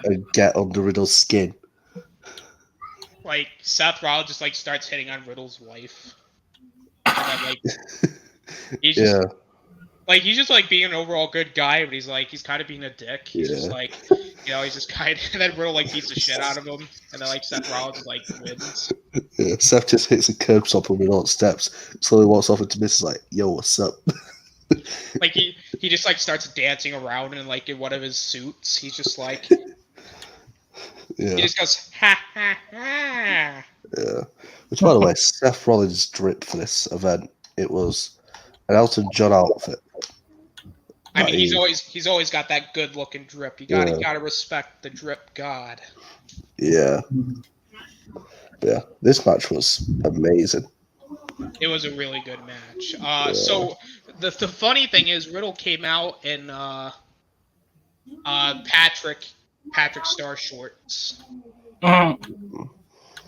and get under Riddle's skin. Like Seth Rollins just starts hitting on Riddle's wife, and then he's just. Like, he's just, being an overall good guy, but he's kind of being a dick. He's just, he's just kind of... And then Riddle, beats the shit out of him. And then, Seth Rollins, wins. Yeah, Seth just hits a curb stop on Riddle on steps. Slowly walks off into Miss, yo, what's up? He just, starts dancing around in one of his suits. He's just, He just goes, ha, ha, ha. Yeah. Which, by the way, Seth Rollins' drip for this event, it was an Elton John outfit. I mean, he's always got that good looking drip. You gotta respect the drip god. Yeah. Yeah. This match was amazing. It was a really good match. So the funny thing is, Riddle came out in Patrick Star shorts, and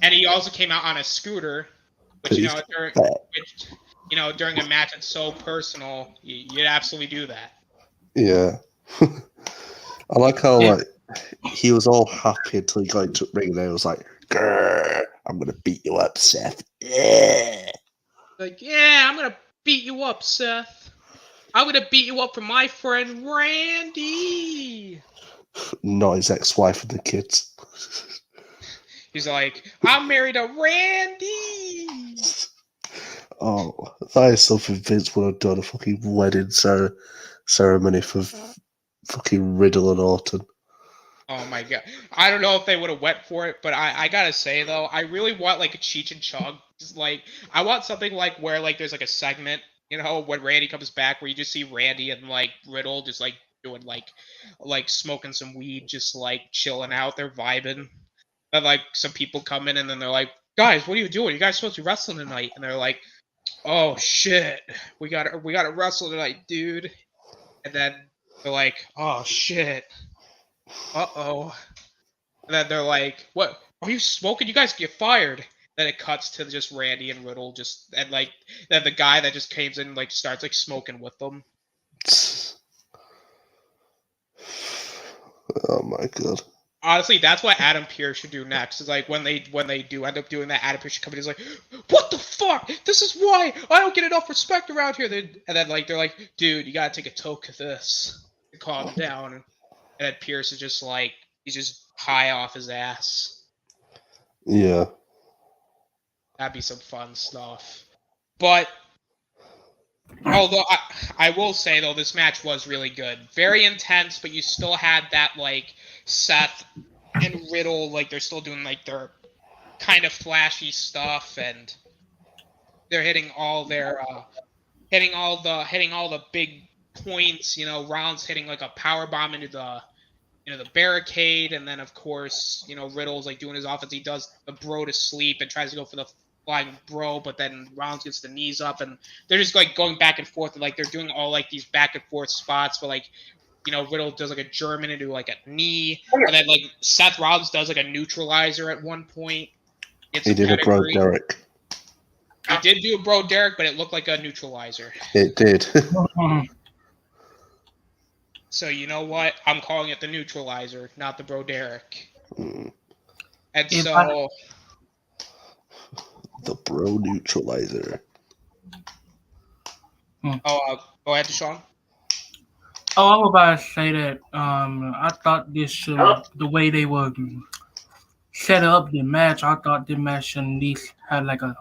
he also came out on a scooter, which during a match that's so personal, you'd absolutely do that. Yeah. I like how, he was all happy until he got into the ring and he was like, grrr, I'm going to beat you up, Seth. Yeah. I'm going to beat you up, Seth. I'm going to beat you up for my friend Randy. Not his ex-wife and the kids. He's like, I'm married to Randy. Oh, that is something Vince would have done, a fucking wedding ceremony for fucking Riddle and Orton. Oh my god. I don't know if they would have went for it, but I gotta say though, I really want a Cheech and Chong. Just I want something where there's a segment, when Randy comes back where you just see Randy and Riddle just doing smoking some weed, just chilling out, they're vibing. And some people come in and then they're like, guys, what are you doing? You guys supposed to be wrestling tonight? And they're like, oh shit, we gotta wrestle tonight, dude. And then they're like, oh shit. Uh-oh. And then they're like, what? Are you smoking? You guys get fired. Then it cuts to just Randy and Riddle and then the guy that just came in starts smoking with them. Oh my god. Honestly, that's what Adam Pearce should do next. Is when they do end up doing that, Adam Pearce should come in and is like, what the fuck? This is why I don't get enough respect around here. And then they're like, dude, you gotta take a toke of this and calm down. And then Pearce is just He's just high off his ass. Yeah. That'd be some fun stuff. But although I will say though, this match was really good, very intense, but you still had that like Seth and Riddle, like they're still doing like their kind of flashy stuff, and they're hitting all their hitting all the big points. You know, Rollins hitting like a power bomb into the barricade, and then of course Riddle's like doing his offense. He does the bro to sleep and tries to go for the flying bro, but then Rollins gets the knees up, and they're just like going back and forth, and like they're doing all like these back and forth spots, but like Riddle does like a German into like a knee, and then like Seth Rollins does like a neutralizer at one point. He did a bro Derek. He did do a bro Derek, but it looked like a neutralizer. It did. So you know what? I'm calling it the neutralizer, not the bro Derek. And so the bro neutralizer. go ahead, Deshaun. Oh, I was about to say that. I thought this the way they were set up the match, I thought the match should at least had like a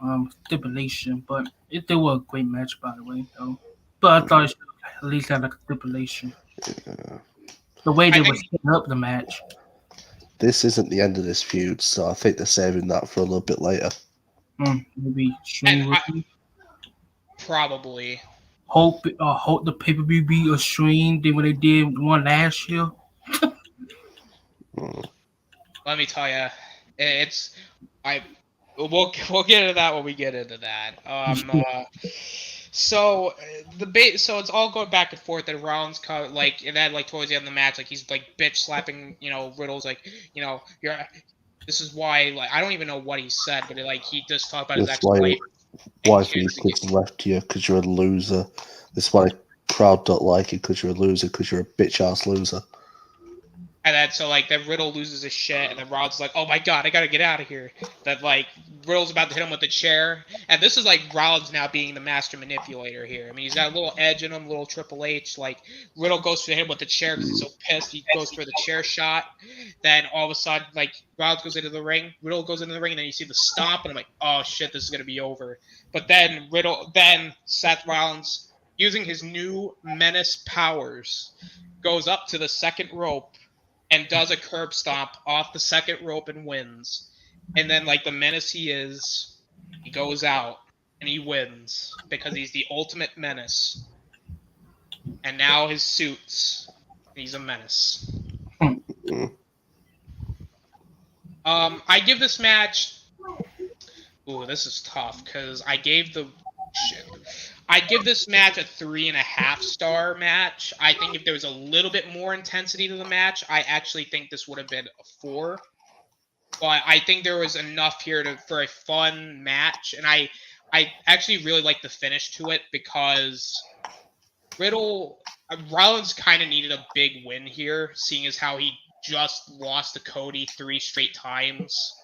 stipulation, but they were a great match by the way, though. But I thought it should at least had like a stipulation. Yeah. The way they were setting up the match. This isn't the end of this feud, so I think they're saving that for a little bit later. Maybe probably hope the pay-per-view be a stream than when they did one last year. Let me tell you, we'll get into that when we get into that. So it's all going back and forth, and Rollins like, and then like towards the end of the match, like he's like bitch slapping, Riddle's like, this is why, like, I don't even know what he said, but like he just talked about his ex-wife. Why for your kids left you because you're a loser. That's why the crowd don't like you, because you're a loser, because you're a bitch ass loser. And then so like then Riddle loses his shit, and then Rollins like, oh my god, I gotta get out of here. That like Riddle's about to hit him with the chair, and this is like Rollins now being the master manipulator here. I mean, he's got a little edge in him, little Triple H. Like Riddle goes to hit him with the chair because he's so pissed. He goes for the chair shot. Then all of a sudden, like Rollins goes into the ring, Riddle goes into the ring, and then you see the stomp, and I'm like, oh shit, this is gonna be over. But then Seth Rollins, using his new menace powers, goes up to the second rope and does a curb stomp off the second rope and wins. And then, like the menace he is, he goes out and he wins because he's the ultimate menace. And now his suits, he's a menace. I give this match... Ooh, this is tough because I give this match a 3.5 star match. I think if there was a little bit more intensity to the match, I actually think this would have been a 4. But I think there was enough here for a fun match, and I actually really like the finish to it because Rollins kind of needed a big win here, seeing as how he just lost to Cody 3 straight times,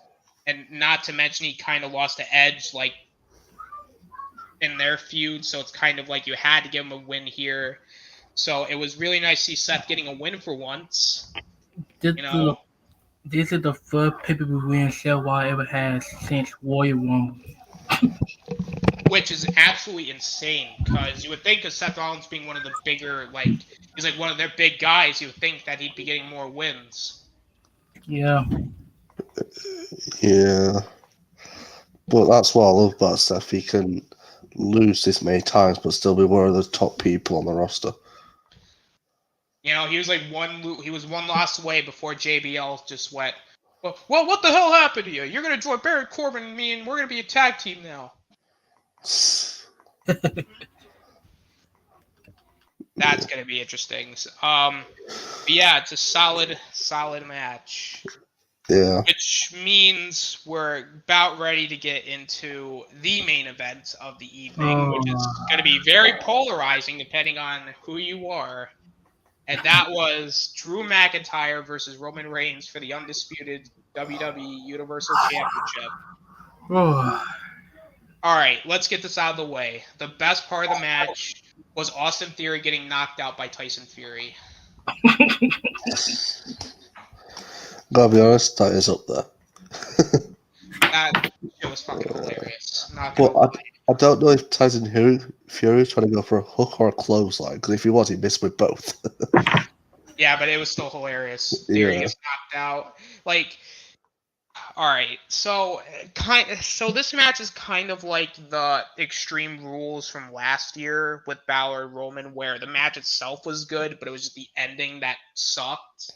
and not to mention he kind of lost to Edge like in their feud, so it's kind of like you had to give him a win here. So it was really nice to see Seth getting a win for once. This is the first pay-per-view win Seth Rollins ever has since Royal Rumble. Which is absolutely insane, because you would think of Seth Rollins being one of the bigger, like, he's like one of their big guys, you would think that he'd be getting more wins. Yeah. Yeah. But that's what I love about Seth. He can lose this many times but still be one of the top people on the roster. He was like one loss away before JBL just went, well, what the hell happened to you? You're going to join Baron Corbin and me, and we're going to be a tag team now. That's going to be interesting. But yeah, it's a solid match. Yeah. Which means we're about ready to get into the main event of the evening, which is going to be very polarizing depending on who you are. And that was Drew McIntyre versus Roman Reigns for the Undisputed WWE Universal Championship. All right, let's get this out of the way. The best part of the match was Austin Theory getting knocked out by Tyson Fury. Gotta be honest, that is up there. That shit was fucking hilarious. Not But gonna lie. I don't know if Tyson Fury was trying to go for a hook or a clothesline, because if he was, he missed with both. Yeah, but it was still hilarious. There he Yeah. gets knocked out. Like, all right, so this match is kind of like the Extreme Rules from last year with Balor and Roman, where the match itself was good, but it was just the ending that sucked.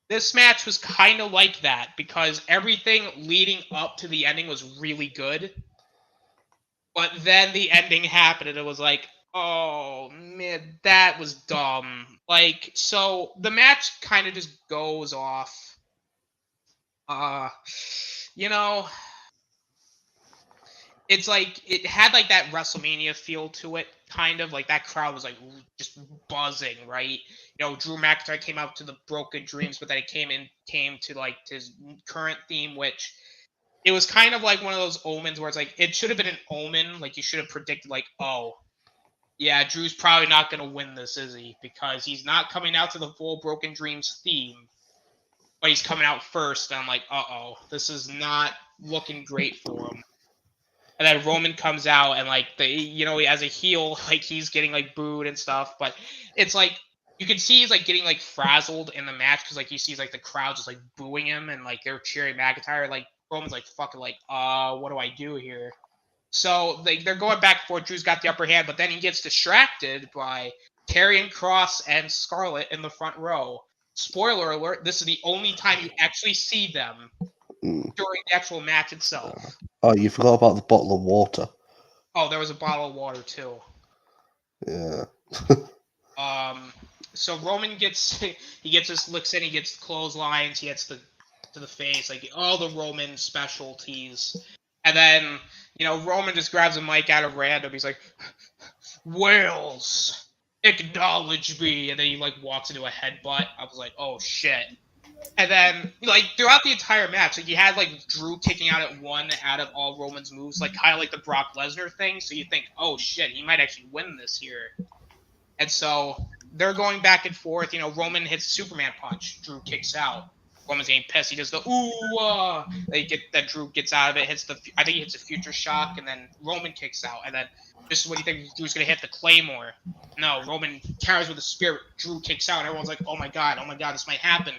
This match was kind of like that because everything leading up to the ending was really good, but then the ending happened and it was like, oh man, that was dumb. Like, so the match kind of just goes off. You know, it's like it had like that WrestleMania feel to it, kind of like that crowd was like just buzzing, right? You know, Drew McIntyre came out to the Broken Dreams, but then it came to like his current theme, which it was kind of like one of those omens where it's like it should have been an omen, like you should have predicted, like, oh, yeah, Drew's probably not gonna win this, is he? Because he's not coming out to the full Broken Dreams theme, but he's coming out first, and I'm like, uh-oh, this is not looking great for him. And then Roman comes out and like as a heel, like he's getting like booed and stuff, but it's like you can see he's like getting like frazzled in the match because like he sees like the crowd just like booing him and like they're cheering McIntyre. Like Roman's like fucking like what do I do here? So they're going back and forth. Drew's got the upper hand, but then he gets distracted by Karrion Kross and Scarlett in the front row. Spoiler alert: this is the only time you actually see them during the actual match itself. Oh, you forgot about the bottle of water. Oh, there was a bottle of water too. Yeah. So Roman looks in, he gets clotheslines, he gets to the face, like all the Roman specialties. And then, Roman just grabs a mic out of random. He's like, Wales, acknowledge me. And then he like walks into a headbutt. I was like, oh shit. And then, like, throughout the entire match, like, you had, like, Drew kicking out at one out of all Roman's moves, like, kind of like the Brock Lesnar thing, so you think, oh, shit, he might actually win this here. And so, they're going back and forth, Roman hits Superman punch, Drew kicks out. Roman's getting pissed, he does the, that Drew gets out of it, I think he hits a future shock, and then Roman kicks out, and then, this is what you think Drew's gonna hit the Claymore. No, Roman carries with the Spirit, Drew kicks out, and everyone's like, oh my god, this might happen.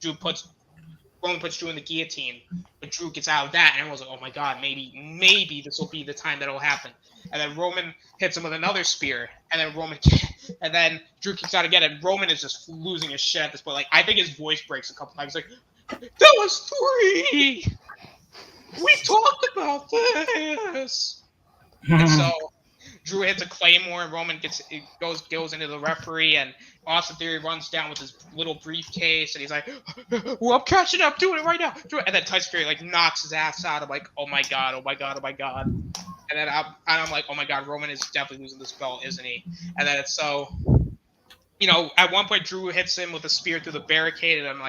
Roman puts Drew in the guillotine, but Drew gets out of that, and everyone's like, oh my god, maybe this will be the time that'll happen. And then Roman hits him with another spear, and then Drew kicks out again, and Roman is just losing his shit at this point. Like, I think his voice breaks a couple times. He's like, that was 3! We talked about this! And so Drew hits a Claymore, and Roman goes into the referee, and Austin Theory runs down with his little briefcase, and he's like, well, I'm catching up, doing it right now. And then Tyson Fury like knocks his ass out. I'm like, oh my god. And then I'm like, oh my god, Roman is definitely losing this belt, isn't he? And then it's so, at one point Drew hits him with a spear through the barricade, and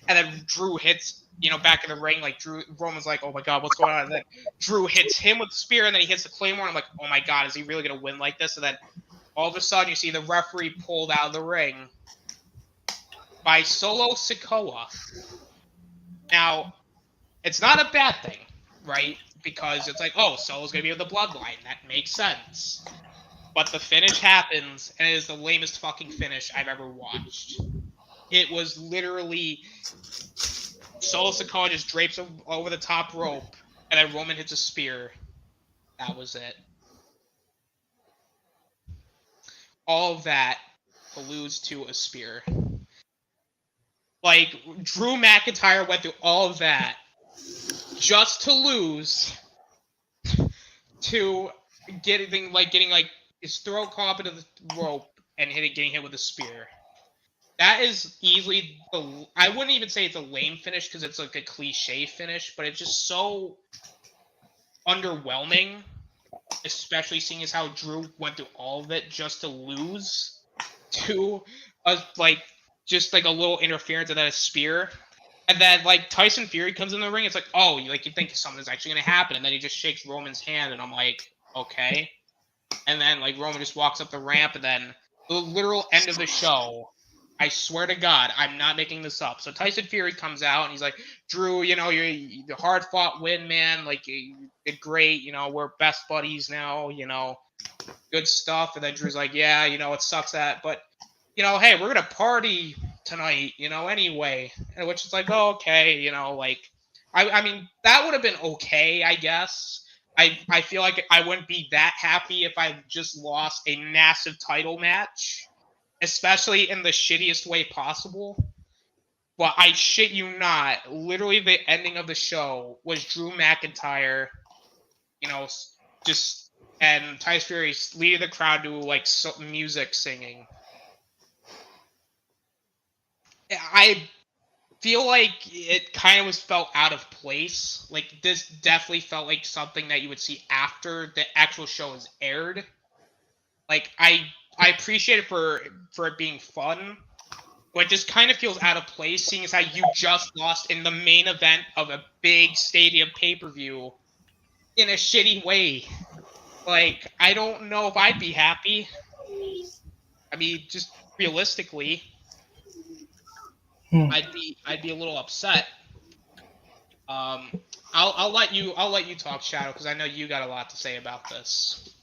then Drew hits, back in the ring, like Roman's like, oh my god, what's going on? And then Drew hits him with the spear, and then he hits the Claymore, and I'm like, oh my god, is he really going to win like this? And then all of a sudden, you see the referee pulled out of the ring by Solo Sikoa. Now, it's not a bad thing, right? Because it's like, oh, Solo's going to be with the Bloodline. That makes sense. But the finish happens, and it is the lamest fucking finish I've ever watched. It was literally Solo Sikoa just drapes over the top rope, and then Roman hits a spear. That was it. All of that alludes to a spear. Like, Drew McIntyre went through all of that just to lose to getting his throat caught up into the rope and getting hit with a spear. That is easily I wouldn't even say it's a lame finish because it's like a cliche finish, but it's just so underwhelming. Especially seeing as how Drew went through all of it just to lose to a little interference and then a spear. And then like Tyson Fury comes in the ring, it's like, oh, you think something's actually gonna happen, and then he just shakes Roman's hand, and I'm like, okay. And then like Roman just walks up the ramp, and then the literal end of the show I swear to God, I'm not making this up. So Tyson Fury comes out and he's like, Drew, you're the hard fought win, man. Like, you did great. We're best buddies now. Good stuff. And then Drew's like, yeah, it sucks but hey, we're gonna party tonight. Anyway, which is like, oh, okay. Like, I mean, that would have been okay, I guess. I feel like I wouldn't be that happy if I just lost a massive title match, especially in the shittiest way possible. But I shit you not, literally the ending of the show was Drew McIntyre, just and Tyson Fury leading the crowd to like music singing. I feel like it kind of was felt out of place. Like, this definitely felt like something that you would see after the actual show is aired. Like, I appreciate it for it being fun, but it just kind of feels out of place, seeing as how you just lost in the main event of a big stadium pay-per-view in a shitty way. Like, I don't know if I'd be happy. I mean, just realistically, I'd be a little upset. I'll let you talk, Shadow, because I know you got a lot to say about this.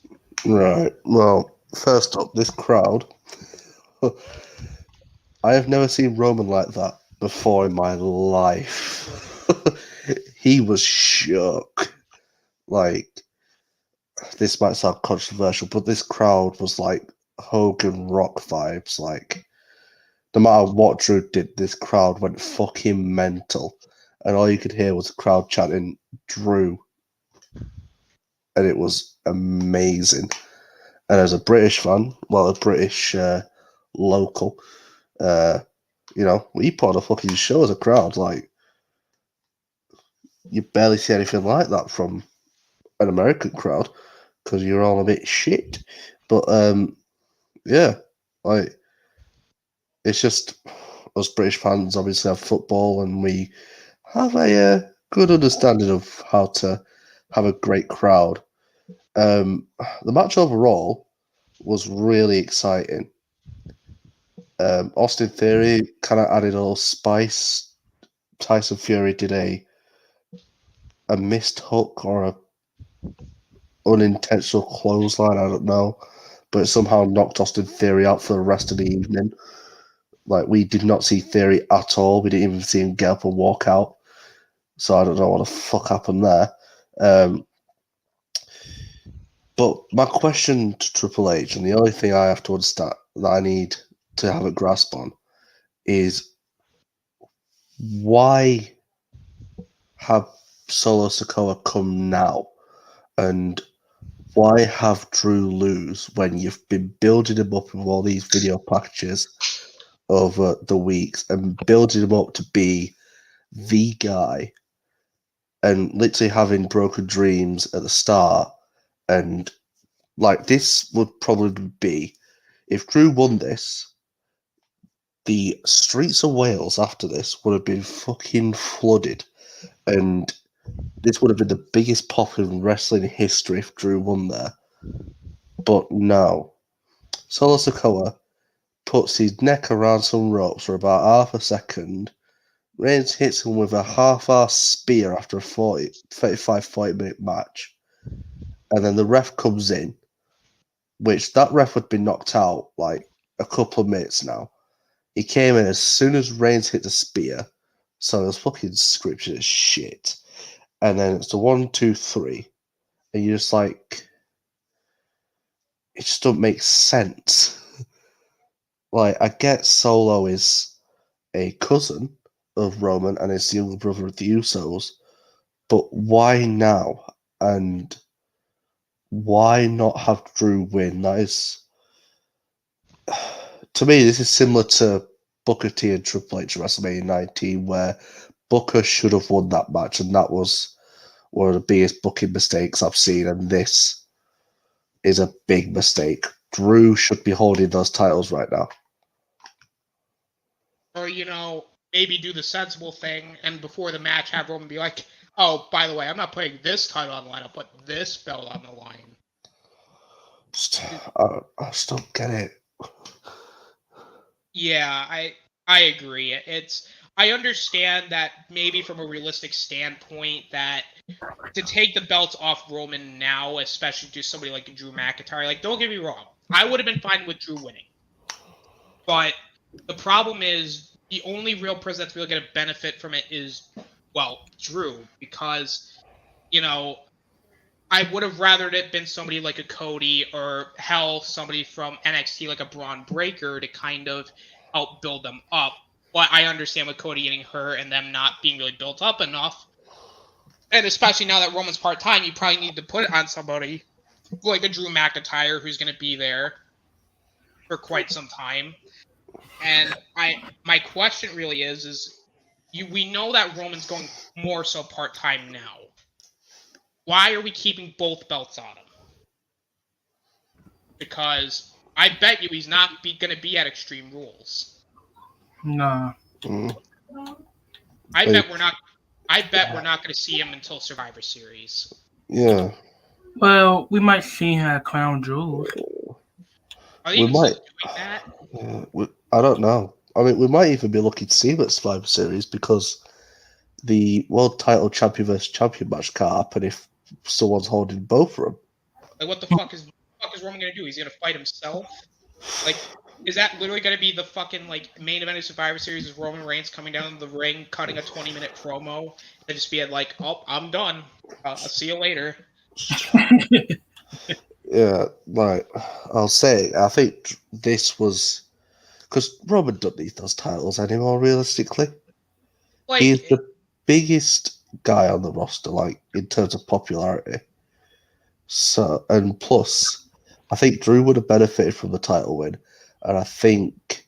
Right. Well, first up, this crowd. I have never seen Roman like that before in my life. He was shook. Like, this might sound controversial, but this crowd was like Hogan Rock vibes. Like, no matter what Drew did, this crowd went fucking mental. And all you could hear was the crowd chanting Drew. And it was amazing. And as a British fan, well, a British local, we put on a fucking show as a crowd. Like, you barely see anything like that from an American crowd because you're all a bit shit. But yeah, like, it's just us British fans obviously have football, and we have a good understanding of how to have a great crowd. The match overall was really exciting. Austin Theory kind of added a little spice. Tyson Fury did a missed hook or a unintentional clothesline, I don't know, but it somehow knocked Austin Theory out for the rest of the evening. Like, we did not see Theory at all. We didn't even see him get up and walk out. So I don't know what the fuck happened there. But my question to Triple H, and the only thing I have to understand that I need to have a grasp on, is why have Solo Sikoa come now? And why have Drew lose when you've been building him up with all these video packages over the weeks and building him up to be the guy, and literally having broken dreams at the start? And like, this would probably be, if Drew won this, the streets of Wales after this would have been fucking flooded, and this would have been the biggest pop in wrestling history if Drew won there. But no. Solo Sikoa puts his neck around some ropes for about half a second. Reigns hits him with a half-ass spear after a 35-40-minute match. And then the ref comes in, which that ref had been knocked out like a couple of minutes now. He came in as soon as Reigns hit the spear, so it was fucking scripted as shit. And then it's the 1, 2, 3, and you're just like, it just doesn't make sense. Like, I get Solo is a cousin of Roman and is the younger brother of the Usos, but why now? And why not have Drew win? That is, to me, this is similar to Booker T and Triple H at WrestleMania 19, where Booker should have won that match, and that was one of the biggest booking mistakes I've seen, and this is a big mistake. Drew should be holding those titles right now. Or, maybe do the sensible thing, and before the match have Roman be like, oh, by the way, I'm not putting this title on the line, I'll put this belt on the line. I just don't get it. Yeah, I agree. I understand that maybe from a realistic standpoint that to take the belts off Roman now, especially to somebody like Drew McIntyre, like don't get me wrong, I would have been fine with Drew winning. But the problem is the only real person that's really going to benefit from it is, well, Drew, because, you know, I would have rathered it been somebody like a Cody or hell, somebody from NXT like a Braun Breaker to kind of help build them up. But I understand with Cody getting hurt and them not being really built up enough. And especially now that Roman's part-time, you probably need to put it on somebody like a Drew McIntyre who's going to be there for quite some time. And my question really is we know that Roman's going more so part-time now. Why are we keeping both belts on him? Because I bet you he's not going to be at Extreme Rules. Nah. I bet we're not going to see him until Survivor Series. Yeah. Well, we might see him at Crown Jewel. Are they even still doing that? I don't know. I mean, we might even be lucky to see him at Survivor Series because the world title champion versus champion match can't happen if someone's holding both of them. Like, what the fuck is Roman going to do? He's going to fight himself? Like, is that literally going to be the fucking, like, main event of Survivor Series is Roman Reigns coming down the ring, cutting a 20-minute promo, and just being like, oh, I'm done. I'll see you later. Yeah, like, I'll say, I think this was... Because Roman doesn't need those titles anymore, realistically. Like, He's the biggest guy on the roster, like, in terms of popularity. So, and plus, I think Drew would have benefited from the title win, and I think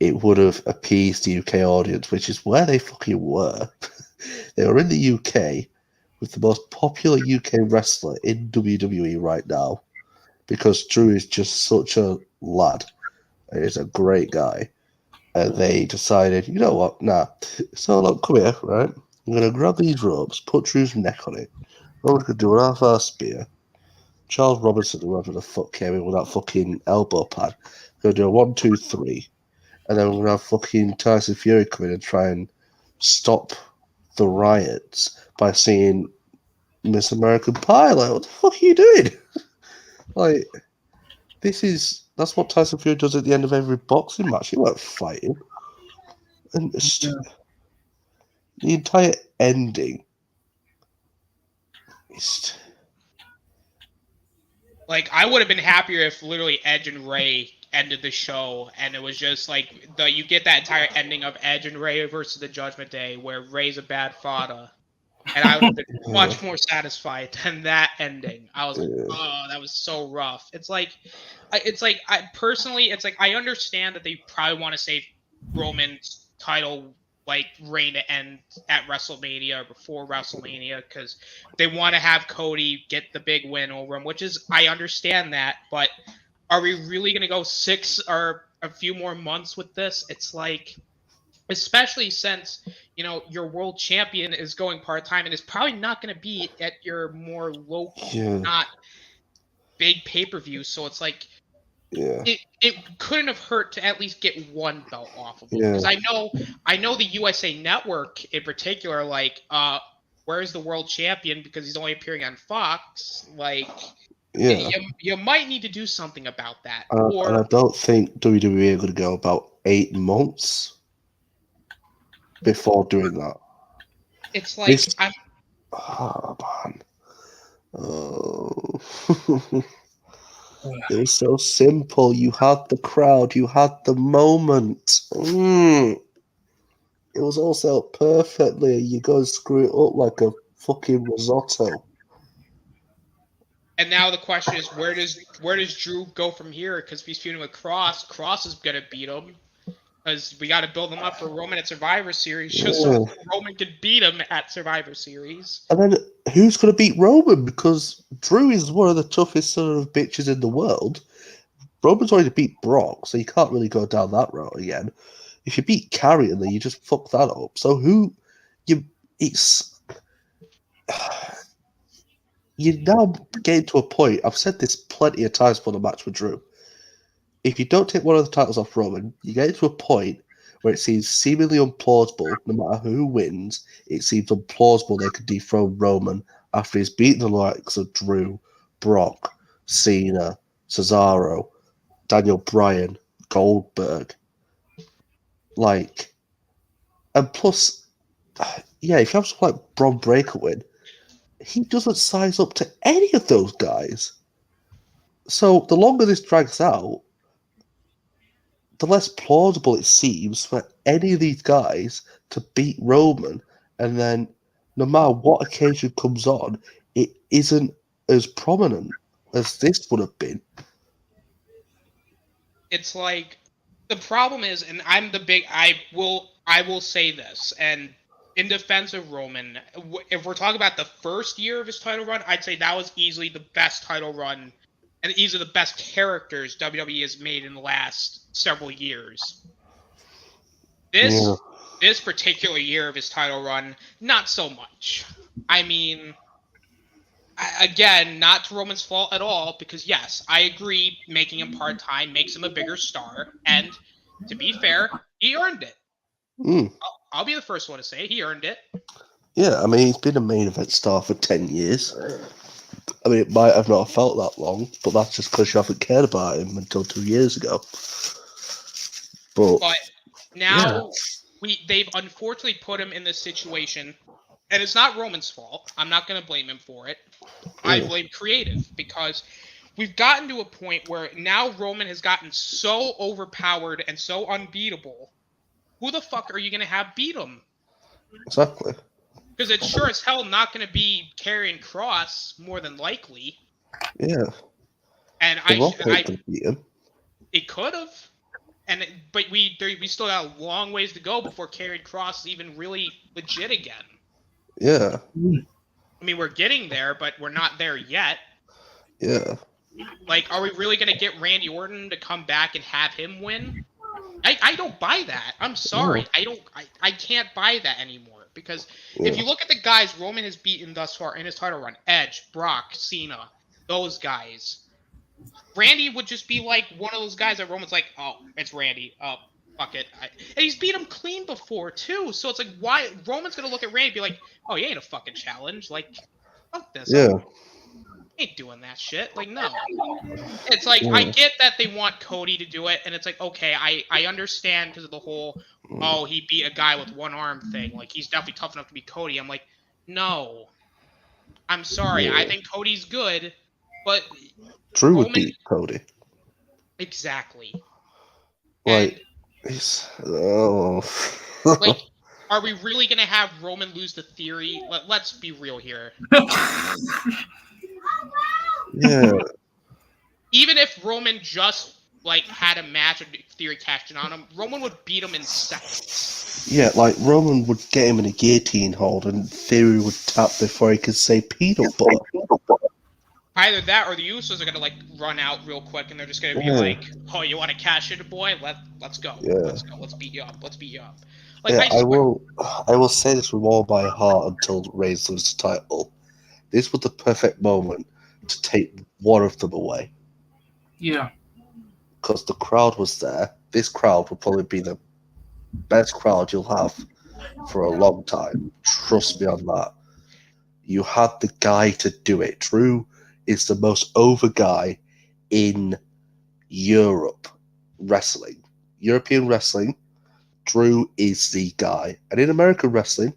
it would have appeased the UK audience, which is where they fucking were. They were in the UK with the most popular UK wrestler in WWE right now, because Drew is just such a lad. And he's a great guy. And they decided, you know what, nah. So, look, come here, right? I'm going to grab these ropes, put Drew's neck on it. Roman's going to do an half-hour spear. Charles Robinson, whoever the fuck came in with that fucking elbow pad, going to do a 1, 2, 3. And then we're going to have fucking Tyson Fury come in and try and stop the riots by singing Miss American Pie. Like, what the fuck are you doing? Like, that's what Tyson Fury does at the end of every boxing match. He weren't fighting. And the entire ending is... Like, I would have been happier if literally Edge and Ray ended the show, and it was just like you get that entire ending of Edge and Ray versus the Judgment Day, where Ray's a bad fodder, and I would have been much more satisfied than that ending. I was like, oh, that was so rough. I personally, I understand that they probably want to save Roman's title reign to end at WrestleMania or before WrestleMania because they want to have Cody get the big win over him, which is, I understand that, but are we really going to go 6 or a few more months with this? It's like, especially since, your world champion is going part-time and is probably not going to be at your more local, not big pay-per-view. So it's like, it couldn't have hurt to at least get one belt off of him. Because I know the USA Network in particular, where's the world champion? Because he's only appearing on Fox. You might need to do something about that. And I don't think WWE are going to go about 8 months before doing that. It's like oh man. Oh. It was so simple. You had the crowd. You had the moment. It was all set up perfectly. You go and screw it up like a fucking risotto. And now the question is, where does Drew go from here? Because if he's feuding with Cross is gonna beat him. Because we got to build him up for Roman at Survivor Series, just so Roman can beat him at Survivor Series. And then who's going to beat Roman? Because Drew is one of the toughest sort of bitches in the world. Roman's already beat Brock, so you can't really go down that route again. If you beat Carrion, then you just fuck that up. So you're now getting to a point. I've said this plenty of times for the match with Drew. if you don't take one of the titles off Roman, you get to a point where it seems seemingly implausible, no matter who wins, it seems implausible they could dethrone Roman after he's beaten the likes of Drew, Brock, Cena, Cesaro, Daniel Bryan, Goldberg. Like, and plus, yeah, if you have someone like Braun Breaker win, he doesn't size up to any of those guys. So the longer this drags out, the less plausible it seems for any of these guys to beat Roman, and then no matter what occasion comes on, it isn't as prominent as this would have been. It's like the problem is, and I will say this, and in defense of Roman, if we're talking about the first year of his title run, I'd say that was easily the best title run and easily the best characters WWE has made in the last several years. This particular year of his title run, not so much. I mean, again, not Roman's fault at all, because yes, I agree, making him part-time makes him a bigger star, and to be fair, he earned it. I'll be the first one to say it. He earned it. Yeah, I mean, he's been a main event star for 10 years. I mean, it might have not felt that long, but that's just because you haven't cared about him until 2 years ago. But now they've unfortunately put him in this situation, and it's not Roman's fault. I'm not going to blame him for it. I blame creative, because we've gotten to a point where now Roman has gotten so overpowered and so unbeatable. Who the fuck are you going to have beat him? Exactly. Because it's sure as hell not going to be Karrion Kross, more than likely. Yeah. And beat him. It could have. But we still got a long ways to go before Karrion Kross is even really legit again. Yeah. I mean, we're getting there, but we're not there yet. Yeah. Like, are we really going to get Randy Orton to come back and have him win? I don't buy that. I'm sorry. No. I can't buy that anymore. Because if you look at the guys Roman has beaten thus far in his title run, Edge, Brock, Cena, those guys, Randy would just be like one of those guys that Roman's like, oh, it's Randy. Oh, fuck it. And he's beat him clean before, too. So it's like, why? Roman's going to look at Randy and be like, oh, he ain't a fucking challenge. Like, fuck this. Yeah. Ain't doing that shit. Like, no. It's like, I get that they want Cody to do it, and it's like, okay, I understand because of the whole, oh, he beat a guy with one arm thing. Like, he's definitely tough enough to be Cody. I'm like, no. I'm sorry. Yeah. I think Cody's good, but Drew would beat Cody. Exactly. Like, like, are we really going to have Roman lose the Theory? Let's be real here. Yeah. Even if Roman just like had a match and Theory cashed in on him, Roman would beat him in seconds. Yeah, like Roman would get him in a guillotine hold and Theory would tap before he could say peanut butter. Either that or the Usos are gonna like run out real quick and they're just gonna be like, "Oh, you want to cash in, boy? Let's go. Yeah. Let's go. Let's beat you up. Let's beat you up." Like, yeah, I will say this with all my heart until Reigns loses the title. This was the perfect moment to take one of them away. Yeah. Because the crowd was there. This crowd will probably be the best crowd you'll have for a long time. Trust me on that. You had the guy to do it. Drew is the most over guy in Europe wrestling. European wrestling, Drew is the guy. And in American wrestling,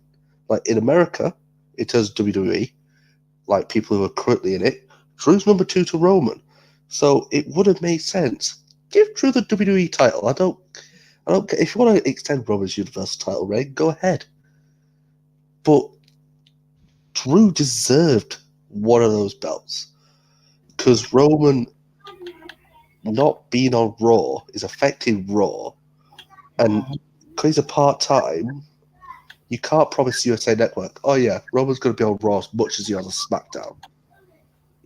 like in America, in terms of WWE, like people who are currently in it, Drew's number 2 to Roman. So it would have made sense. Give Drew the WWE title. I don't care. If you want to extend Roman's Universal title reign, go ahead. But Drew deserved one of those belts. Because Roman not being on Raw is affecting Raw. And because he's a part-time, you can't promise USA Network, oh yeah, Roman's going to be on Raw as much as he on SmackDown.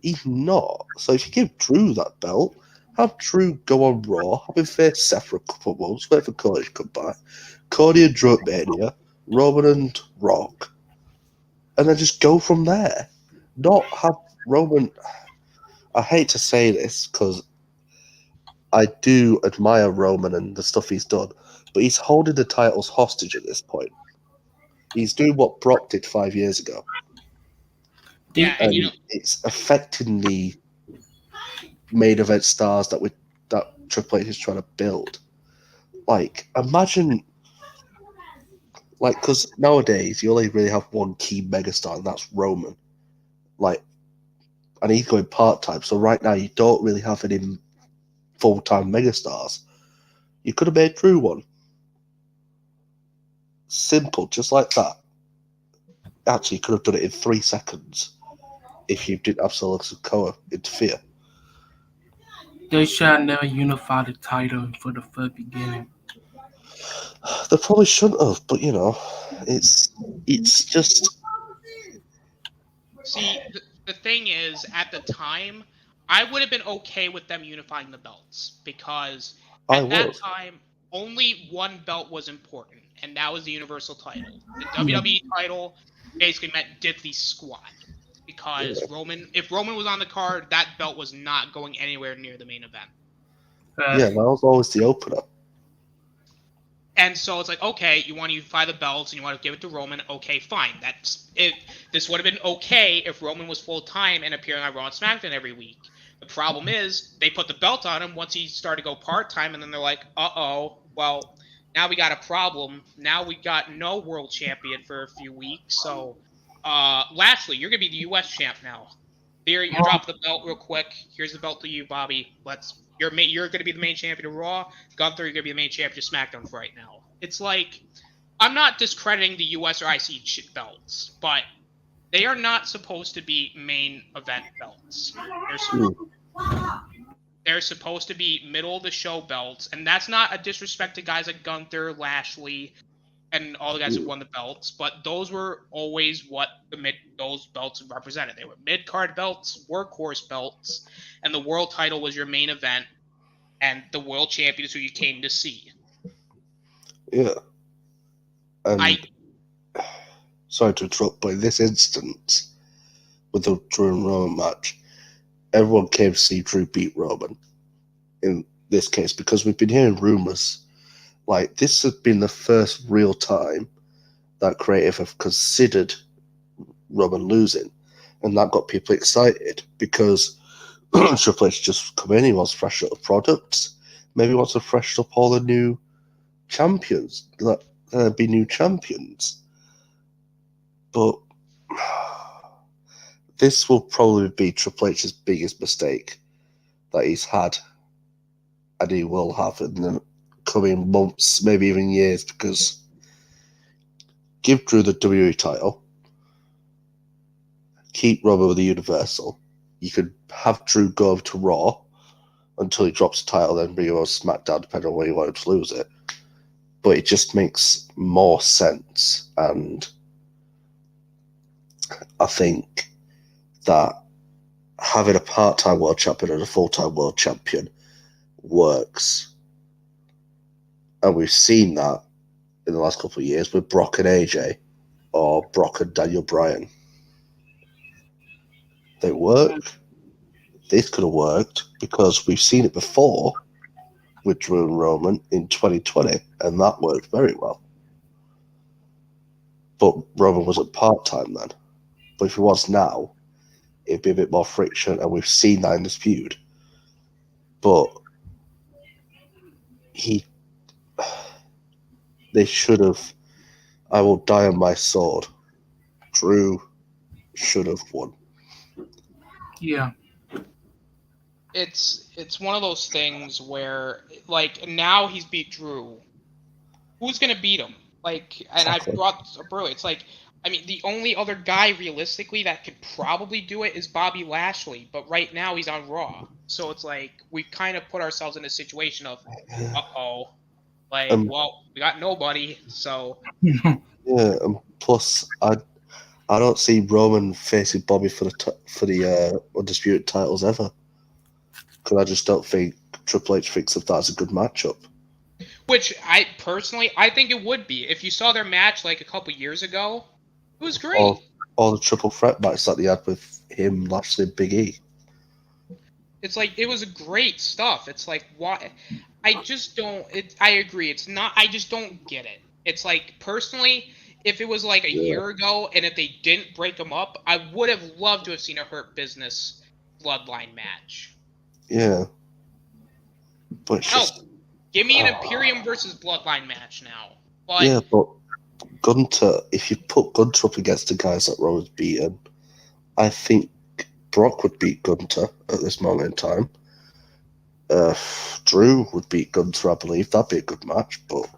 He's not. So if you give Drew that belt, have Drew go on Raw, have him face Seth for a couple of months, wait for Cody to come back, Cody and Drew at Mania, Roman and Rock, and then just go from there. Not have Roman... I hate to say this because I do admire Roman and the stuff he's done, but he's holding the titles hostage at this point. He's doing what Brock did 5 years ago. Yeah, and it's affecting the main event stars that Triple H is trying to build. Like, imagine, like, because nowadays you only really have one key megastar, and that's Roman. Like, and he's going part-time, so right now you don't really have any full-time megastars. You could have made Drew one. Simple, just like that. Actually, you could have done it in 3 seconds if you didn't have Solo Sikoa interfere. They should have never unified the title for the first beginning. They probably shouldn't have, but it's just. See, the thing is, at the time, I would have been okay with them unifying the belts because at that time, only one belt was important, and that was the Universal title. The WWE title basically meant diddly squat because if Roman was on the card, that belt was not going anywhere near the main event. Yeah, that was always the opener. And so it's like, okay, you want to unify the belts and you want to give it to Roman. Okay, fine. That's it. This would have been okay if Roman was full time and appearing on Raw and SmackDown every week. The problem is they put the belt on him once he started to go part time, and then they're like, well, now we got a problem. Now we got no world champion for a few weeks. So, Lashley, you're gonna be the U.S. champ now. Here, you drop the belt real quick. Here's the belt to you, Bobby. You're going to be the main champion of Raw. Gunther, you're going to be the main champion of SmackDown for right now. It's like, I'm not discrediting the US or IC belts, but they are not supposed to be main event belts. They're supposed to be middle of the show belts, and that's not a disrespect to guys like Gunther, Lashley, and all the guys who won the belts, but those were always what those belts represented. They were mid-card belts, workhorse belts, and the world title was your main event, and the world champion is who you came to see. Yeah. Sorry to interrupt, but in this instance, with the Drew and Roman match, everyone came to see Drew beat Roman in this case, because we've been hearing rumors. Like, this has been the first real time that creative have considered Roman losing, and that got people excited because Triple H just come in, he wants to fresh up the products, maybe he wants to fresh up all the new champions, be new champions. But this will probably be Triple H's biggest mistake that he's had, and he will have in the coming months, maybe even years, because give Drew the WWE title, keep Roman with the Universal. You could have Drew go over to Raw until he drops the title, then bring him on SmackDown, depending on where you want him to lose it. But it just makes more sense, and I think that having a part-time world champion and a full-time world champion works. And we've seen that in the last couple of years with Brock and AJ, or Brock and Daniel Bryan. They work. This could have worked because we've seen it before with Drew and Roman in 2020, and that worked very well. But Roman wasn't part-time then. But if he was now, it'd be a bit more friction, and we've seen that in this feud. But they should have. I will die on my sword. Drew should have won. Yeah. It's one of those things where, like, now he's beat Drew. Who's gonna beat him? Like, and exactly. I brought this up earlier. It's like, I mean, the only other guy realistically that could probably do it is Bobby Lashley, but right now he's on Raw. So it's like we kind of put ourselves in a situation of, like, well, we got nobody, so. Yeah, and plus I don't see Roman facing Bobby for the Undisputed titles ever, because I just don't think Triple H thinks of that as a good matchup. Which I think it would be. If you saw their match like a couple years ago, it was great. Or the triple threat match that they had with him, Lashley, and Big E. It's like it was great stuff. It's like why I just don't. I agree. It's not. I just don't get it. It's like personally, if it was like a year ago and if they didn't break them up, I would have loved to have seen a Hurt Business Bloodline match. Yeah. But it's just, give me an Imperium versus Bloodline match now. But, yeah, but Gunter, if you put Gunter up against the guys that Roman's beaten, I think Brock would beat Gunter at this moment in time. Drew would beat Gunter, I believe. That'd be a good match, but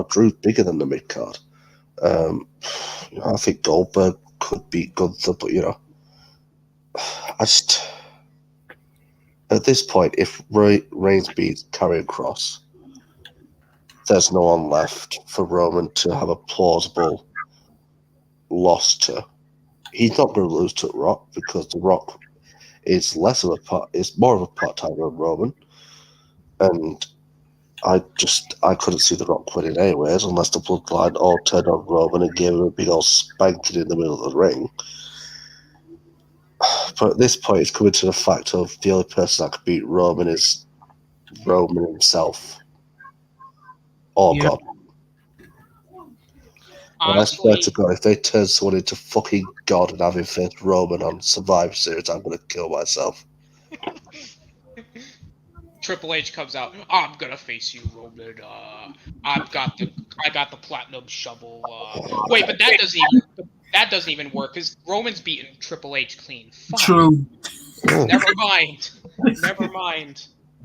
Drew's bigger than the mid card. I think Goldberg could beat Gunther, but I just at this point, if Reigns beats Karrion Kross, there's no one left for Roman to have a plausible loss to. He's not going to lose to Rock because The Rock is more of a part-timer than Roman, and I couldn't see The Rock winning anyways unless the Bloodline all turned on Roman and gave him a big old spanking in the middle of the ring. But at this point, it's coming to the fact of the only person that could beat Roman is Roman himself. Or God. And I swear to God, if they turn someone into fucking God and have him face Roman on Survivor Series, I'm going to kill myself. Triple H comes out. I'm gonna face you, Roman. I got the platinum shovel. Wait, but that doesn't even work because Roman's beaten Triple H clean. Fuck. True. Never mind.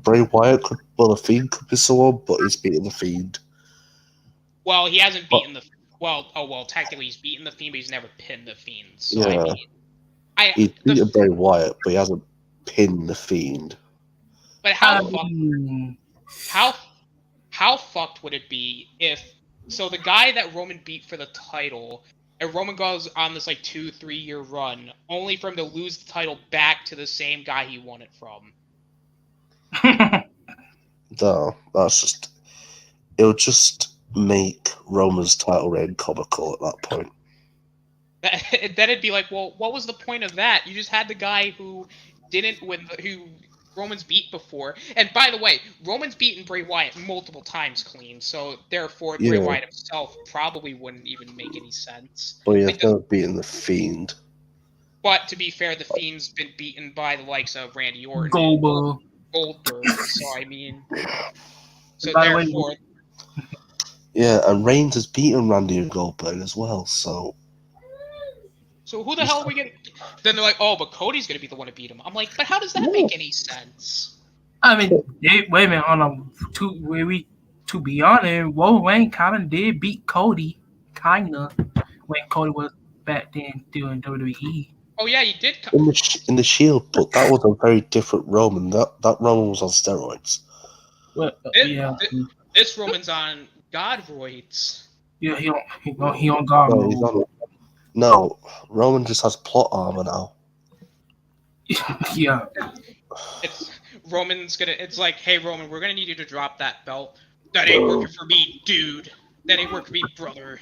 Bray Wyatt the Fiend could be someone, but he's beaten the Fiend. Well, he hasn't beaten the. Well, technically he's beaten the Fiend, but he's never pinned the Fiend. So yeah. He's beaten Bray Wyatt, but he hasn't pinned the Fiend. But how fucked would it be if the guy that Roman beat for the title, and Roman goes on this like 2-3 year run, only for him to lose the title back to the same guy he won it from? No, it'll just make Roman's title reign comical at that point. Then it'd be like, well, what was the point of that? You just had the guy who didn't win, who Roman's beat before. And by the way, Roman's beaten Bray Wyatt multiple times clean, so therefore Bray Wyatt himself probably wouldn't even make any sense. Well, he's never beaten the Fiend. But to be fair, the Fiend's been beaten by the likes of Randy Orton, Goldberg. So I mean, therefore. Yeah, and Reigns has beaten Randy and Goldberg as well. So who the hell are we getting? Then they're like, oh, but Cody's gonna be the one to beat him. I'm like, but how does that make any sense? I mean, wait a minute. To be honest, Wayne kind of did beat Cody, when Cody was back then still in WWE. Oh yeah, he did. In the Shield, but that was a very different Roman. That Roman was on steroids. Well, This Roman's on Godroids. Yeah, he on God. No, Roman just has plot armor now. Yeah. It's like, hey Roman, we're gonna need you to drop that belt. That ain't working for me, dude. That ain't working for me, brother.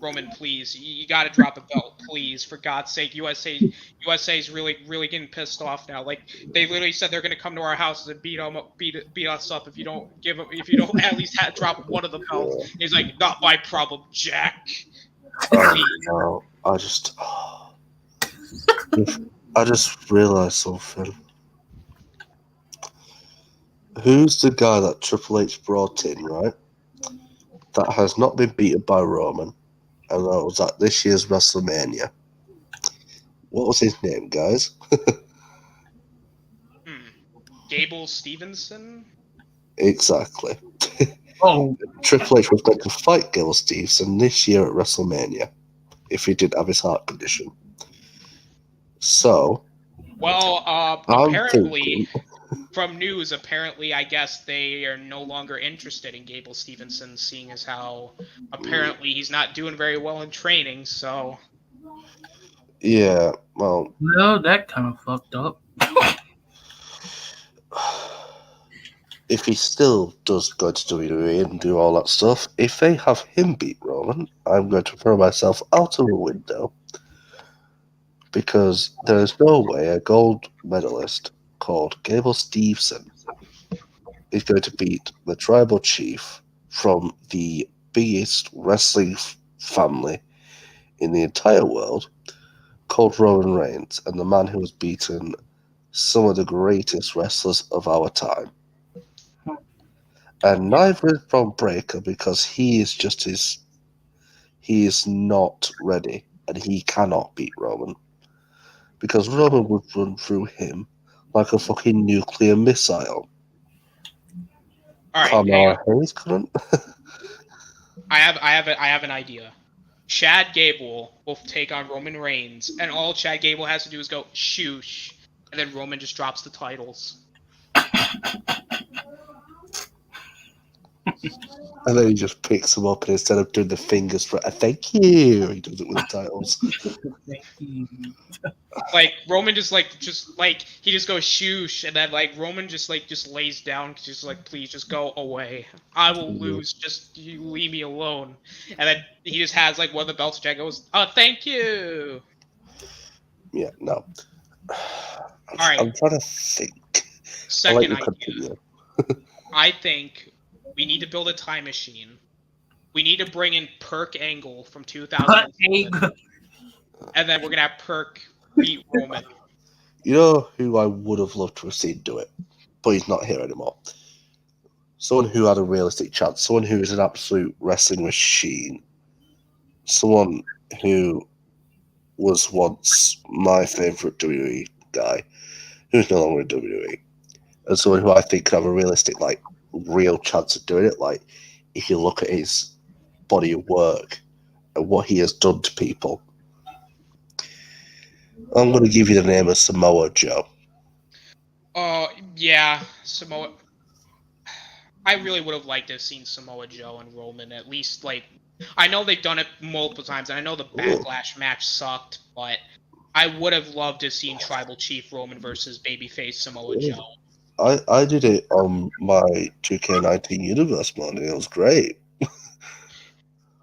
Roman, please, you gotta drop a belt, please, for God's sake. USA's really getting pissed off now. Like they literally said they're gonna come to our houses and beat us up if you don't at least drop one of the belts. He's like, not my problem, Jack. No, I just realized something. Who's the guy that Triple H brought in, right? That has not been beaten by Roman. And that was at this year's WrestleMania. What was his name, guys? Gable Stevenson? Exactly. Oh. Triple H was going to fight Gable Stevenson this year at WrestleMania if he didn't have his heart condition. So, apparently, from news, I guess they are no longer interested in Gable Stevenson, seeing as how apparently he's not doing very well in training, so. Yeah, well, that kind of fucked up. If he still does go to WWE and do all that stuff, if they have him beat Roman, I'm going to throw myself out of a window. because there is no way a gold medalist called Gable Steveson is going to beat the tribal chief from the biggest wrestling family in the entire world, called Roman Reigns, and the man who has beaten some of the greatest wrestlers of our time. And neither is Braun Breaker, because he is not ready, and he cannot beat Roman. Because Roman would run through him like a fucking nuclear missile. All right, Kamala Harris couldn't. I have an idea. Chad Gable will take on Roman Reigns, and all Chad Gable has to do is go shoosh, and then Roman just drops the titles. And then he just picks them up, and instead of doing the fingers for a thank you, he does it with the titles. Like Roman just he just goes shoosh, and then like Roman just lays down, just like, please just go away. I will lose. Just you leave me alone. And then he just has like one of the belts, Jack goes, thank you. Yeah, no. All right. I'm trying to think. Second idea. I think we need to build a time machine. We need to bring in Perk Angle from 2007. And then we're going to have Perk beat Roman. You know who I would have loved to have seen do it, but he's not here anymore. Someone who had a realistic chance. Someone who is an absolute wrestling machine. Someone who was once my favourite WWE guy, who's no longer in WWE. And someone who I think could have a realistic, like, real chance of doing it. Like, if you look at his body of work and what he has done to people, I'm going to give you the name of Samoa Joe. Yeah, Samoa. I really would have liked to have seen Samoa Joe and Roman at least, like, I know they've done it multiple times, and I know the Backlash match sucked, but I would have loved to have seen Tribal Chief Roman versus Babyface Samoa Joe. I did it on my 2K19 Universe mod, and it was great.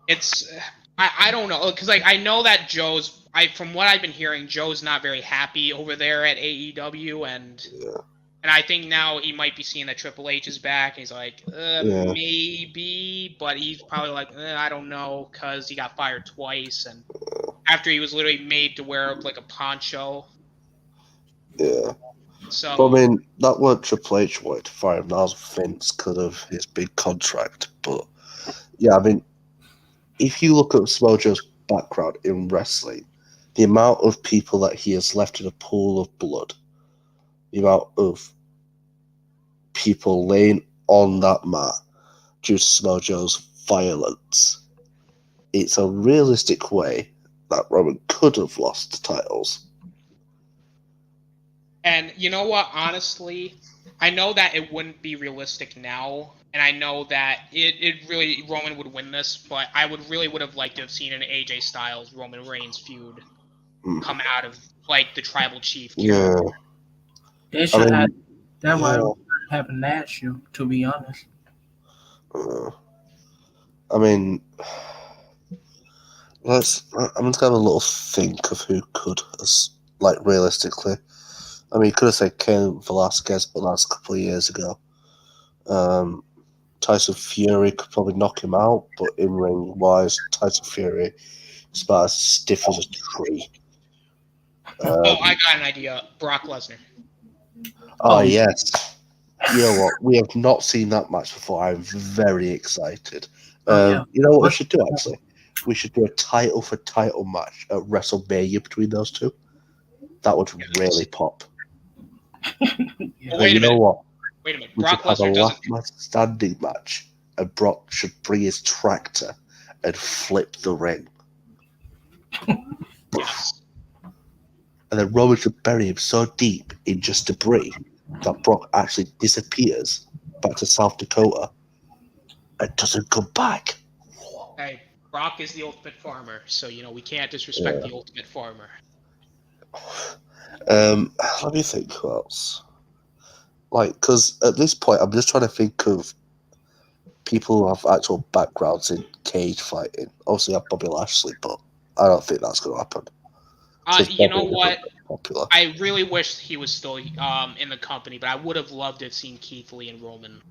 It's I don't know, because like I know that from what I've been hearing, Joe's not very happy over there at AEW, and I think now he might be seeing that Triple H is back. And he's like, maybe, but he's probably like, I don't know, because he got fired twice, and after he was literally made to wear like a poncho. Yeah. So But, I mean, that weren't Triple H wanted to fire him. That was Vince because of his big contract. But, yeah, I mean, if you look at Samoa Joe's background in wrestling, the amount of people that he has left in a pool of blood, the amount of people laying on that mat due to Samoa Joe's violence, it's a realistic way that Roman could have lost the titles. And you know what? Honestly, I know that it wouldn't be realistic now, and I know that it really Roman would win this, but I would have liked to have seen an AJ Styles Roman Reigns feud come out of like the Tribal Chief character. Yeah. They should have that would happen last year, to be honest. I mean, I'm just gonna have a little think of who could, like, realistically. I mean, you could have said Cain Velasquez, but that's a couple of years ago. Tyson Fury could probably knock him out, but in-ring wise, Tyson Fury is about as stiff as a tree. I got an idea. Brock Lesnar. Oh, yes. You know what? We have not seen that match before. I'm very excited. You know what we should do, actually? We should do a title-for-title match at WrestleMania between those two. That would really pop. Wait a minute. What? Wait a minute. We Brock should have Lesnar a doesn't. last match standing match, and Brock should bring his tractor and flip the ring. Yes. And then Roman should bury him so deep in just debris that Brock actually disappears back to South Dakota and doesn't come back. Hey, Brock is the ultimate farmer, so we can't disrespect the ultimate farmer. Let me think who else. Like, because at this point, I'm just trying to think of people who have actual backgrounds in cage fighting. Obviously, I have Bobby Lashley, but I don't think that's going to happen. You know what? Popular. I really wish he was still in the company, but I would have loved to have seen Keith Lee and Roman.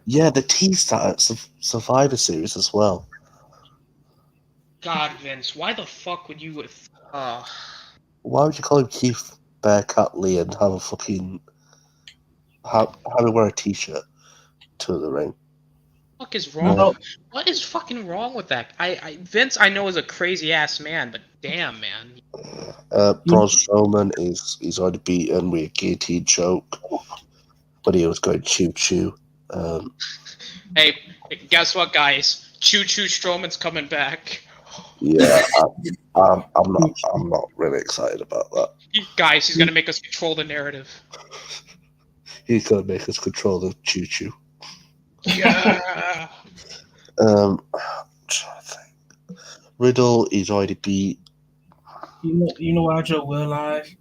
Yeah, they teased that at Survivor Series as well. God, Vince, why the fuck would you? Why would you call him Keith Bearcat Lee and have a fucking have him wear a t-shirt to the ring? Fuck is wrong? What is fucking wrong with that? Vince, I know is a crazy ass man, but damn, man. Braun Strowman he's already beaten with a guillotine choke, but he was going choo choo. Hey, guess what, guys? Choo Choo Strowman's coming back. Yeah, I'm not really excited about that. Guys, he's gonna make us control the narrative. He's gonna make us control the choo choo. Yeah. I'm trying to think. Riddle he's already beat. You know what I just realized?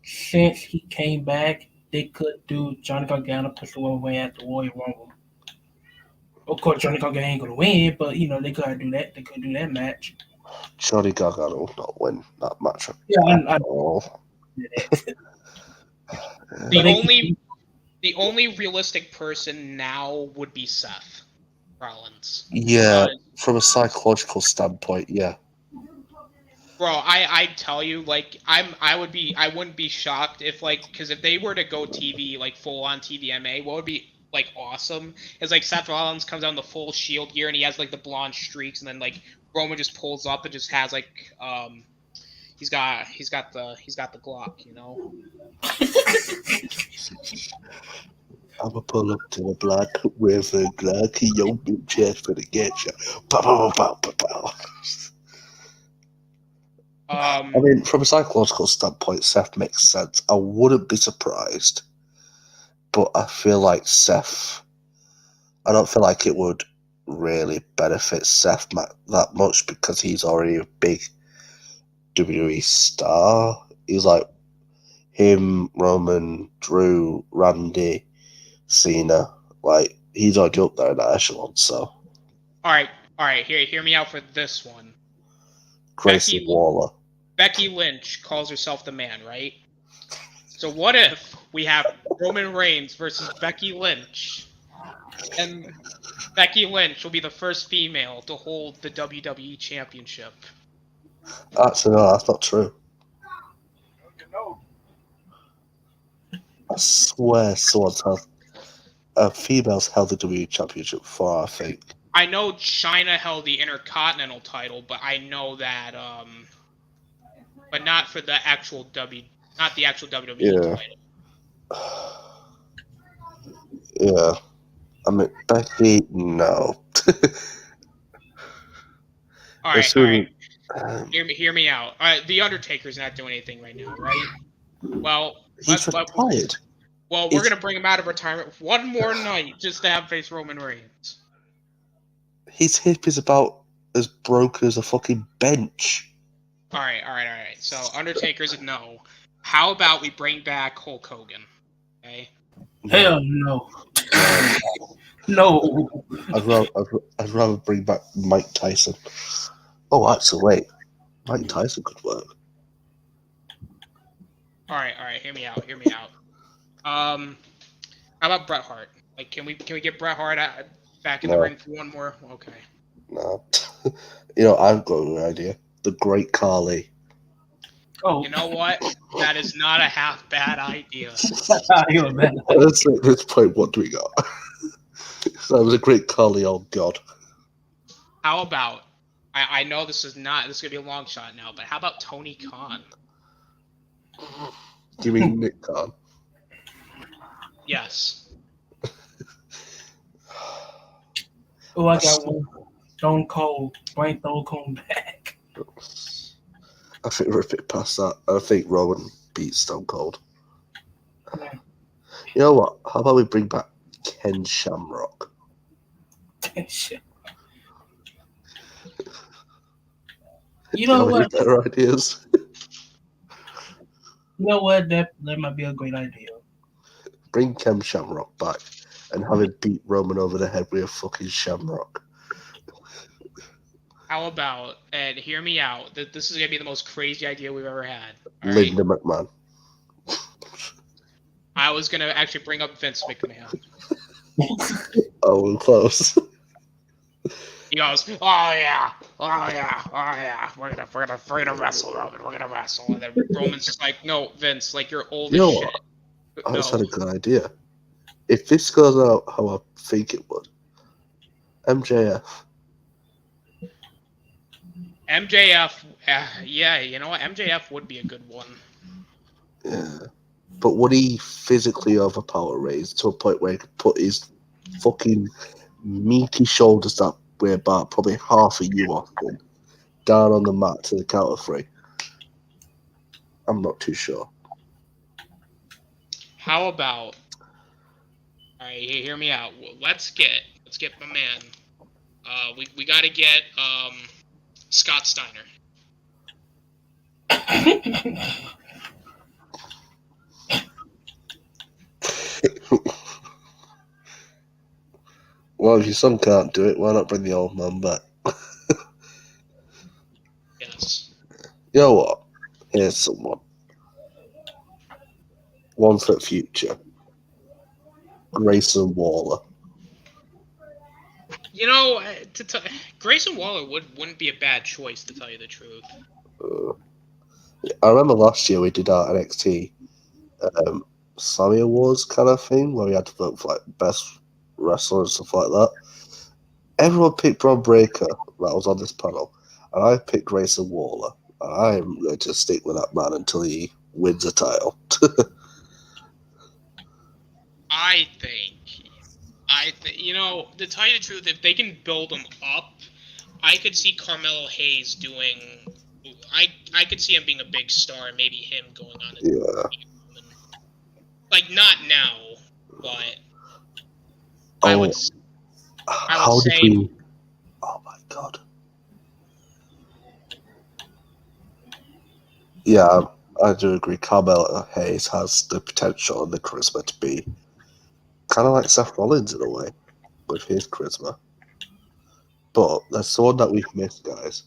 Since he came back, they could do Johnny Gargano push the away at the Royal Rumble. Of course, Johnny Gargano ain't gonna win, but they could do that. They could do that match. Johnny Gargano will not win that match at Yeah, all. The only realistic person now would be Seth Rollins. Yeah, from a psychological standpoint, yeah. Bro, I tell you, like, I wouldn't be shocked if, like, because if they were to go TV, like, full on TVMA, what would be, like, awesome is, like, Seth Rollins comes out in the full Shield gear and he has, like, the blonde streaks, and then, like, Roman just pulls up and just has, like, he's got the Glock, you know. I'ma pull up to the block with a Glock, yo, big chest for the get you. Pow, pow, pow, pow, pow. I mean, from a psychological standpoint, Seth makes sense. I wouldn't be surprised, but I feel like I don't feel like it would really benefit Seth that much because he's already a big WWE star. He's like him, Roman, Drew, Randy, Cena. Like, he's already up there in that echelon, so. All right, hear me out for this one. Grayson Waller. Becky Lynch calls herself the man, right? So what if we have Roman Reigns versus Becky Lynch, and Becky Lynch will be the first female to hold the WWE Championship? Actually, no, that's not true. I swear females held the WWE Championship before, I think. I know China held the Intercontinental title, but I know that, but not for the actual WWE title. Yeah. I mean, Becky, no. All right. Hear me out. The Undertaker's not doing anything right now, right? Well, he's retired. Well, we're gonna bring him out of retirement one more night just to have face Roman Reigns. His hip is about as broken as a fucking bench. All right. So Undertaker's a no. How about we bring back Hulk Hogan? Okay. Hell no. No. I'd rather bring back Mike Tyson. Oh, actually, wait. Mike Tyson could work. All right. Hear me out. How about Bret Hart? Like, can we get Bret Hart back in the ring for one more? Okay. No. I've got an idea. The Great Khali. Oh. You know what? That is not a half bad idea. Let's play. What do we got? That was a Great Khali. Oh God. How about? I know this is gonna be a long shot now, but how about Tony Khan? Do you mean Nick Khan? Yes. Oh, I got one. Stone Cold. Bring Stone Cold back. I think we're a bit past that. I think Roman beats Stone Cold. Yeah. You know what? How about we bring back Ken Shamrock? You know what? Better ideas. You know what? That might be a great idea. Bring Ken Shamrock back and have him beat Roman over the head with a fucking shamrock. How about, and hear me out, that this is going to be the most crazy idea we've ever had. All right? Linda McMahon. I was going to actually bring up Vince McMahon. Oh, we're close. He goes, oh yeah, we're gonna wrestle, Roman, we're gonna wrestle. And then Roman's just like, no, Vince, like you're old You know as what? shit. I just No. had a good idea. If this goes out how I think it would, MJF. MJF, yeah, you know what? MJF would be a good one. Yeah. But would he physically overpower Reigns to a point where he could put his fucking meaty shoulders that weigh about probably half of you, Austin, down on the mat to the count of 3? I'm not too sure. How about? All right, hear me out. Let's get my man. We got to get Scott Steiner. Well, if your son can't do it, why not bring the old man back? Yes. You know what? Here's someone. One for the future. Grayson Waller. You know, Grayson Waller wouldn't be a bad choice, to tell you the truth. I remember last year we did our NXT Sammy Awards kind of thing where we had to vote for like best wrestler and stuff like that. Everyone picked Braun Breaker that was on this panel, and I picked Grayson Waller, and I'm going to stick with that man until he wins a title. I think, you know, to tell you the truth, if they can build him up, I could see Carmelo Hayes doing. I could see him being a big star, maybe him going on. Yeah. Like not now, but Oh, I would how did say. we? Oh my god. Yeah, I do agree. Carmelo Hayes has the potential and the charisma to be kind of like Seth Rollins in a way with his charisma. But there's someone that we've missed, guys.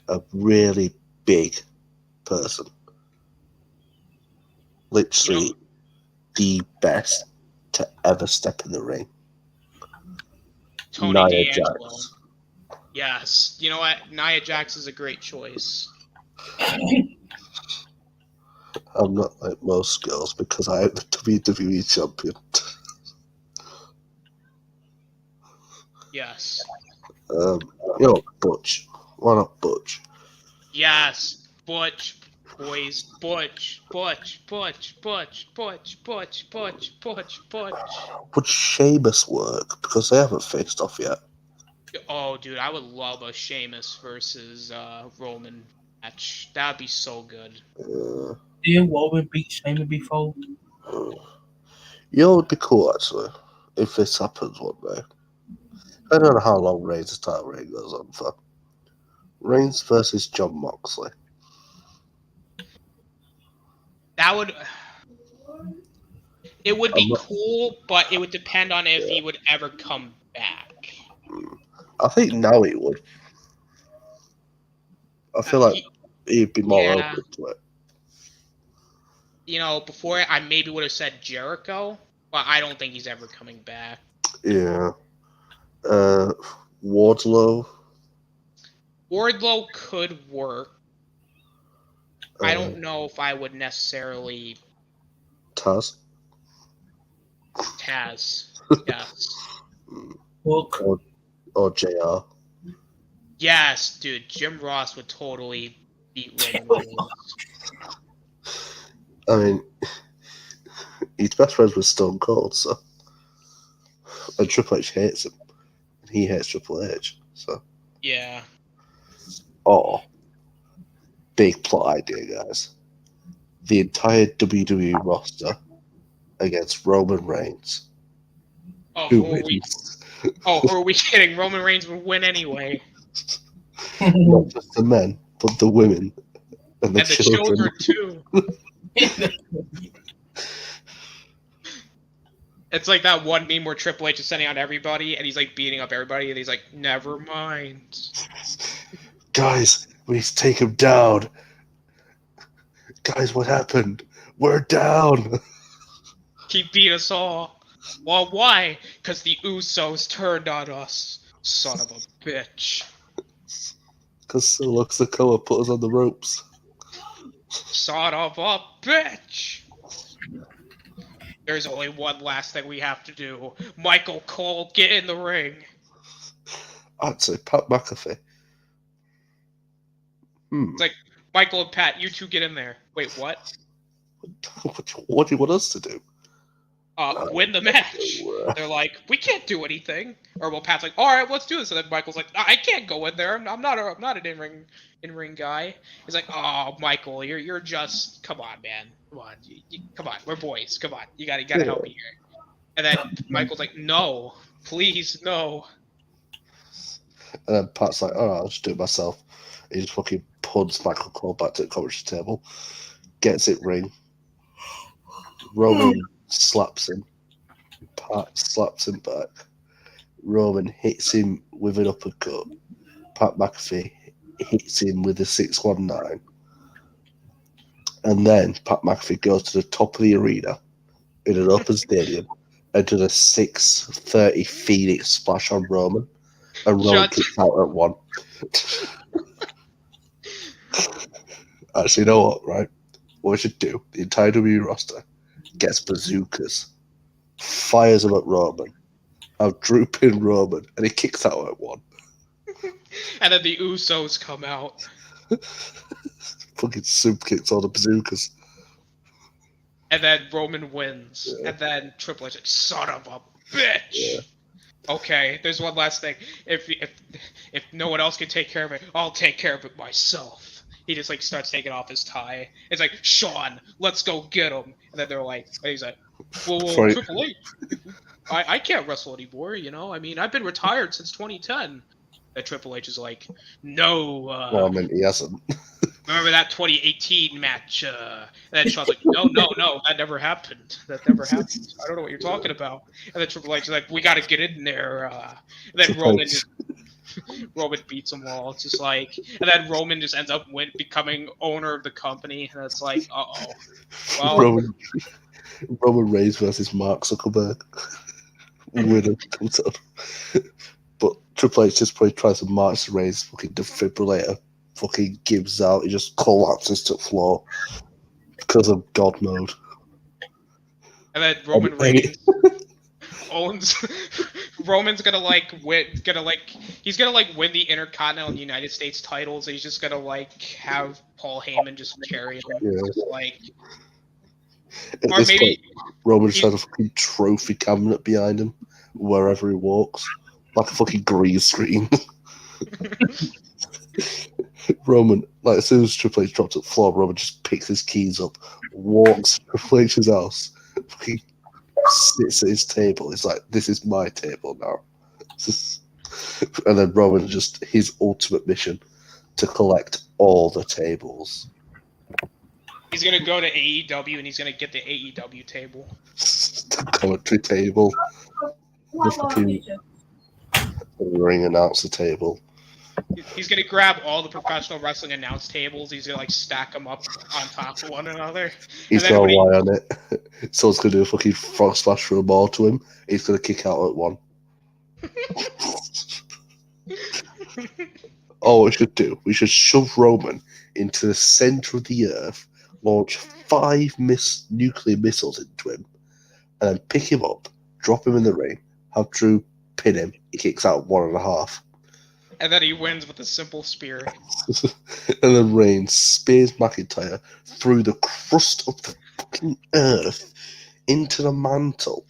A really big person. Literally the best to ever step in the ring. Tony Nia D'Angelo. Jax. Yes. You know what? Nia Jax is a great choice. I'm not like most girls because I am the WWE champion. Yes. You know, Butch. Why not Butch? Yes. Butch. Boys. Butch. Would Sheamus work? Because they haven't faced off yet. Oh, dude, I would love a Sheamus versus Roman match. That'd be so good. Did Woven beat Shayna before? You know, it would be cool actually if this happens one day. I don't know how long Reigns' title reign goes on for. Reigns versus John Moxley. That would. It would be cool, but it would depend on if he would ever come back. I think now he would. I feel like he'd be more open to it. You know, before I maybe would have said Jericho, but I don't think he's ever coming back. Yeah. Wardlow. Wardlow could work. I don't know if I would necessarily. Taz. Yes. Or JR. Yes, dude. Jim Ross would totally beat Roman Reigns. I mean, he's best friends with Stone Cold, so. And Triple H hates him. And he hates Triple H, so. Yeah. Or, big plot idea, guys. The entire WWE roster against Roman Reigns. Oh, Who who are we kidding? Roman Reigns would win anyway. Not just the men, but the women. And the children too. It's like that one meme where Triple H is sending out everybody, and he's like beating up everybody, and he's like, "Never mind." Guys, we need to take him down. Guys, what happened? We're down. He beat us all. Well, why? Because the Usos turned on us. Son of a bitch. Because Solo Sikoa put us on the ropes. Son of a bitch. There's only one last thing we have to do. Michael Cole, get in the ring. I'd say Pat McAfee. It's like, Michael and Pat, you two get in there. Wait, what? What do you want us to do? Win the match. They're like, we can't do anything. Or well, Pat's like, all right, let's do this. And then Michael's like, I can't go in there. I'm not an in-ring guy. He's like, oh, Michael, you're just, come on, man, come on, come on, we're boys, come on, you gotta help me here. And then Michael's like, no, please, no. And then Pat's like, all right, I'll just do it myself. He just fucking puts Michael Cole back to the commentary table, gets it ring. Roman slaps him. Pat slaps him back. Roman hits him with an uppercut. Pat McAfee hits him with a 619. And then Pat McAfee goes to the top of the arena in an open stadium and does a 630 Phoenix splash on Roman. And Roman kicks out at 1. Actually, you know what, right? What we should do, the entire WWE roster gets bazookas, fires them at Roman, have Drew pin Roman, and he kicks out at 1. And then the Usos come out. Fucking soup kicks all the bazookas. And then Roman wins. Yeah. And then Triple H, son of a bitch. Yeah. Okay, there's one last thing. If no one else can take care of it, I'll take care of it myself. He just like starts taking off his tie. It's like, Sean, let's go get him. And then they're like, and he's like, whoa, Triple H, I can't wrestle anymore. You know, I mean, I've been retired since 2010. And Triple H is like, no. Well, I mean, he hasn't. Remember that 2018 match? And then Sean's like, no, that never happened. That never happened. I don't know what you're talking about. And then Triple H is like, we got to get in there. And then Roman beats them all. It's just like, and then Roman just ends up becoming owner of the company. And it's like, uh-oh. Well, Roman Reigns versus Mark Zuckerberg. Winner comes up. But Triple H just probably tries to march the Reigns fucking defibrillator. Fucking gives out. He just collapses to the floor because of God mode. And then Roman Reigns owns. Roman's gonna win. He's gonna win the Intercontinental and United States titles. He's just gonna have Paul Heyman just carry him. Yeah. Or maybe Roman just has a fucking trophy cabinet behind him wherever he walks, like a fucking green screen. Roman, as soon as Triple H drops at the floor, Roman just picks his keys up, walks to Triple H's house, fucking sits at his table. He's like, this is my table now. And then Roman his ultimate mission to collect all the tables. He's going to go to AEW and he's going to get the AEW table. The commentary table. The fucking ring announcer table. He's going to grab all the professional wrestling announce tables. He's going to stack them up on top of one another. He's going to lie on it. Someone's going to do a fucking frog splash through a ball to him. He's going to kick out at 1. Oh, we should do. We should shove Roman into the center of the earth, launch 5 nuclear missiles into him, and then pick him up, drop him in the ring, have Drew pin him. He kicks out 1.5. And then he wins with a simple spear. And then Reigns spears McIntyre through the crust of the fucking earth into the mantle.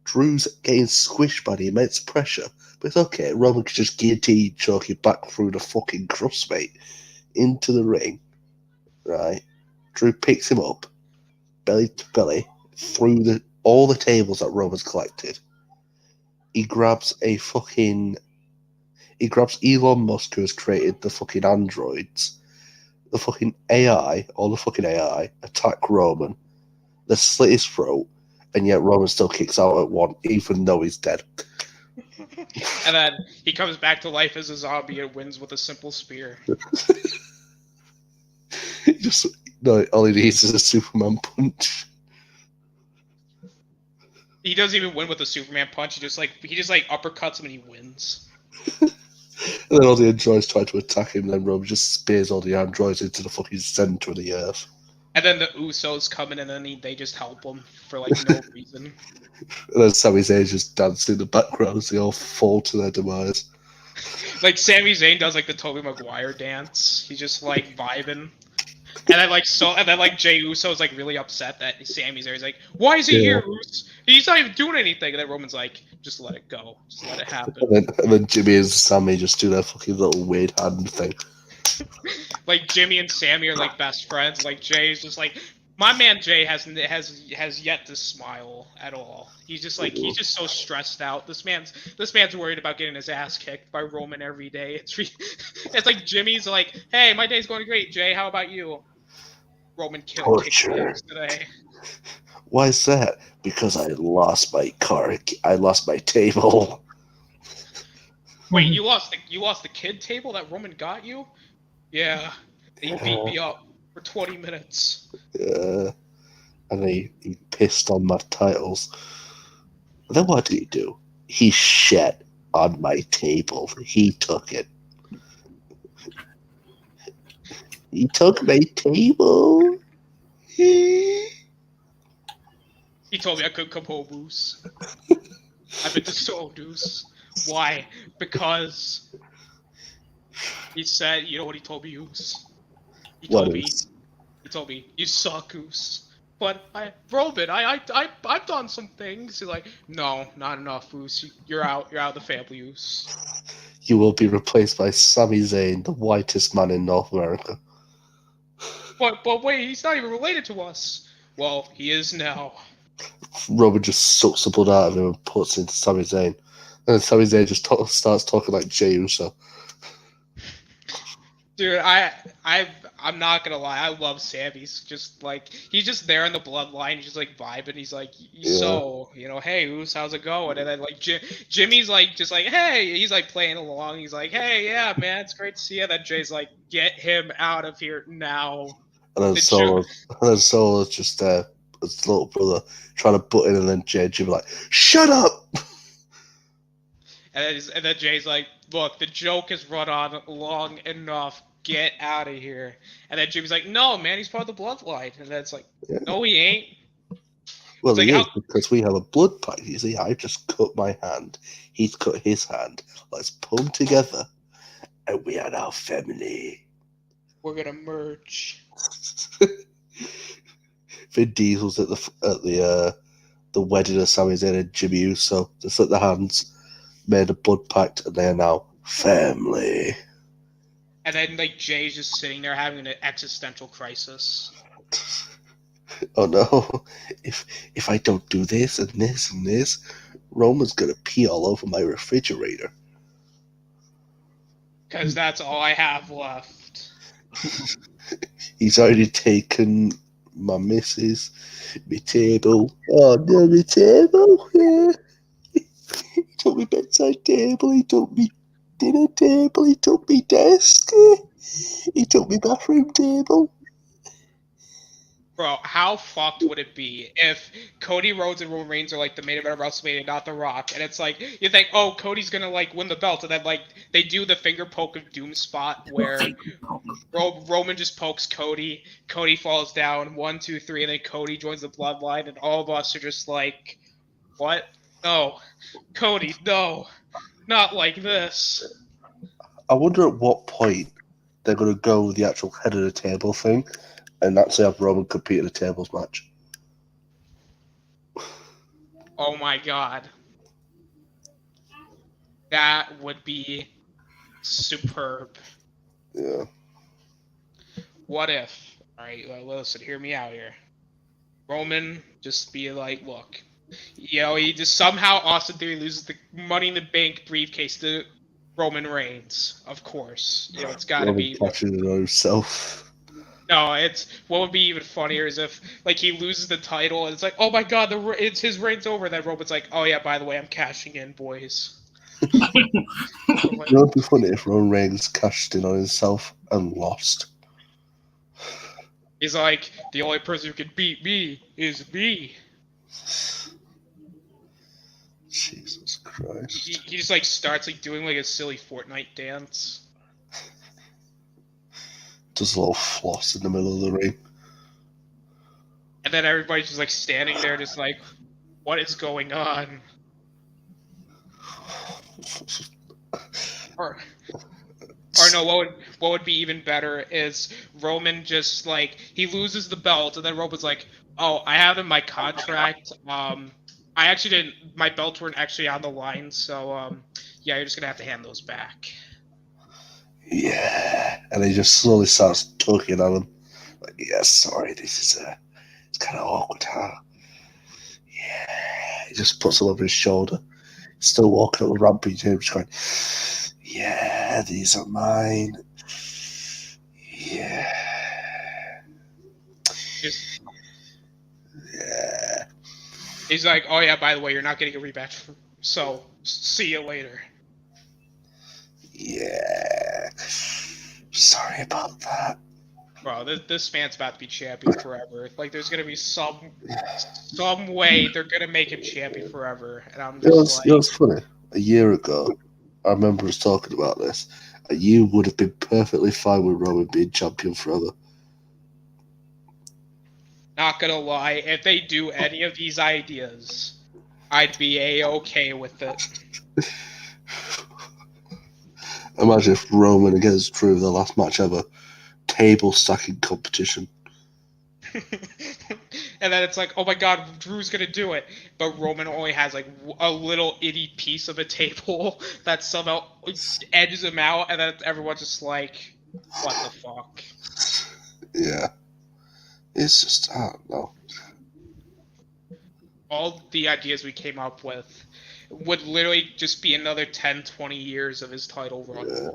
Drew's getting squished by the immense pressure, but it's okay. Roman can just guillotine choke you back through the fucking crust, mate, into the ring. Right? Drew picks him up, belly to belly, through all the tables that Roman's collected. He grabs Elon Musk, who has created the fucking androids. The fucking AI, attack Roman. They slit his throat, and yet Roman still kicks out at 1, even though he's dead. And then he comes back to life as a zombie and wins with a simple spear. Just no, all he needs is a Superman punch. He doesn't even win with a Superman punch. He just uppercuts him and he wins. And then all the androids try to attack him, and then Roman just spears all the androids into the fucking center of the earth. And then the Usos come in and then they just help him for like no reason. And then Sami Zayn just dancing in the background as they all fall to their demise. Like Sami Zayn does like the Tobey Maguire dance. He's just like vibing. And then Jey Uso is like really upset that Sami's there. He's like, "Why is he here, Uso? He's not even doing anything." And then Roman's like, "Just let it go. Just let it happen." And then Jimmy and Sammy just do their fucking little weird hand thing. Like Jimmy and Sammy are like best friends. Like Jay's just like, my man Jay has yet to smile at all. He's just so stressed out. This man's worried about getting his ass kicked by Roman every day. It's like Jimmy's like, "Hey, my day's going great, Jay. How about you?" Roman kicked today. Why is that? Because I lost my car. I lost my table. Wait, you lost the kid table that Roman got you? Yeah, he beat me up for 20 minutes. Yeah, and he pissed on my titles. And then what did he do? He shat on my table. He took it. He took my table. He told me I couldn't come home, Moose. I've been disowned. Why? Because he said, you know what he told me, Moose? He told me, "You suck, Goose." But Roman, I've done some things. He's like, "No, not enough, Goose. You're out of the family, Goose." You will be replaced by Sami Zayn, the whitest man in North America. But wait, he's not even related to us. Well, he is now. Roman just sucks the blood out of him and puts it into Sami Zayn. And then Sami Zayn just starts talking like Jey Uso. Dude, I'm not gonna lie, I love Sam. He's just there in the bloodline. He's just like vibing. He's like, so, hey, Oos, how's it going? And then like Jimmy's like just like, hey, he's like playing along. He's like, hey, yeah, man, it's great to see you. And then Jay's like, get him out of here now. And then Solo's just there, his little brother, trying to butt in, and then Jimmy like, shut up. And then Jay's like, look, the joke has run on long enough. Get out of here. And then Jimmy's like, no, man, he's part of the bloodline. And then it's like, no, he ain't. Well, he is, because we have a blood pact. You see, I just cut my hand. He's cut his hand. Let's pull them together. And we are now family. We're going to merge. Vin Diesel's at the wedding of Sami Zayn and Jimmy Uso. Just at the hands. Made a blood pact, and they are now family. And then, like, Jay's just sitting there having an existential crisis. Oh no! If I don't do this and this and this, Roman's gonna pee all over my refrigerator. Because that's all I have left. He's already taken my missus, my table. Oh no, my table! Yeah. He took me bedside table, he took me dinner table, he took me desk, he took me bathroom table. Bro, how fucked would it be if Cody Rhodes and Roman Reigns are like the main event of WrestleMania, not The Rock, and it's like, you think, oh, Cody's gonna like win the belt, and then like they do the finger poke of doom spot where Roman just pokes Cody, Cody falls down, 1, 2, 3, and then Cody joins the bloodline, and all of us are just like, what? No, Cody, no, not like this. I wonder at what point they're going to go with the actual head of the table thing and actually have Roman compete in a tables match. Oh my god. That would be superb. Yeah. What if, alright, listen, hear me out here. Roman just be like, look, he just somehow Austin Theory loses the Money in the Bank briefcase to Roman Reigns, of course. It's got to be. Catching it on himself. No, it's what would be even funnier is if like he loses the title and it's like, oh my god, it's his reign's over. Then Roman's like, oh yeah, by the way, I'm cashing in, boys. It would be funny if Roman Reigns cashed in on himself and lost. He's like, the only person who can beat me is me. Jesus Christ. He just like starts like doing like a silly Fortnite dance. Does a little floss in the middle of the ring. And then everybody's just like standing there just like, what is going on? Or no, what would be even better is Roman just like he loses the belt and then Roman's like, oh, I have in my contract, I actually didn't, my belts weren't actually on the line, so yeah, you're just gonna have to hand those back. Yeah, and he just slowly starts tugging on him. Like, yeah, sorry, this is it's kind of awkward, huh? Yeah, he just puts him over his shoulder. Still walking up the ramp, just going, yeah, these are mine. Yeah. Yeah. He's like, oh yeah, by the way, you're not getting a rematch, so see you later. Yeah. Sorry about that. Bro, this man's about to be champion forever. Like, there's gonna be some way they're gonna make him champion forever, and I'm just You know what's funny? A year ago, I remember us talking about this, and you would have been perfectly fine with Roman being champion forever. Not gonna lie, if they do any of these ideas, I'd be A-okay with it. Imagine if Roman against Drew, the last match ever, table stacking competition. And then it's like, oh my god, Drew's gonna do it, but Roman only has like a little itty piece of a table that somehow edges him out, and then everyone's just like, what the fuck? Yeah. It's just, I don't know. All the ideas we came up with would literally just be another 10, 20 years of his title run. Yeah.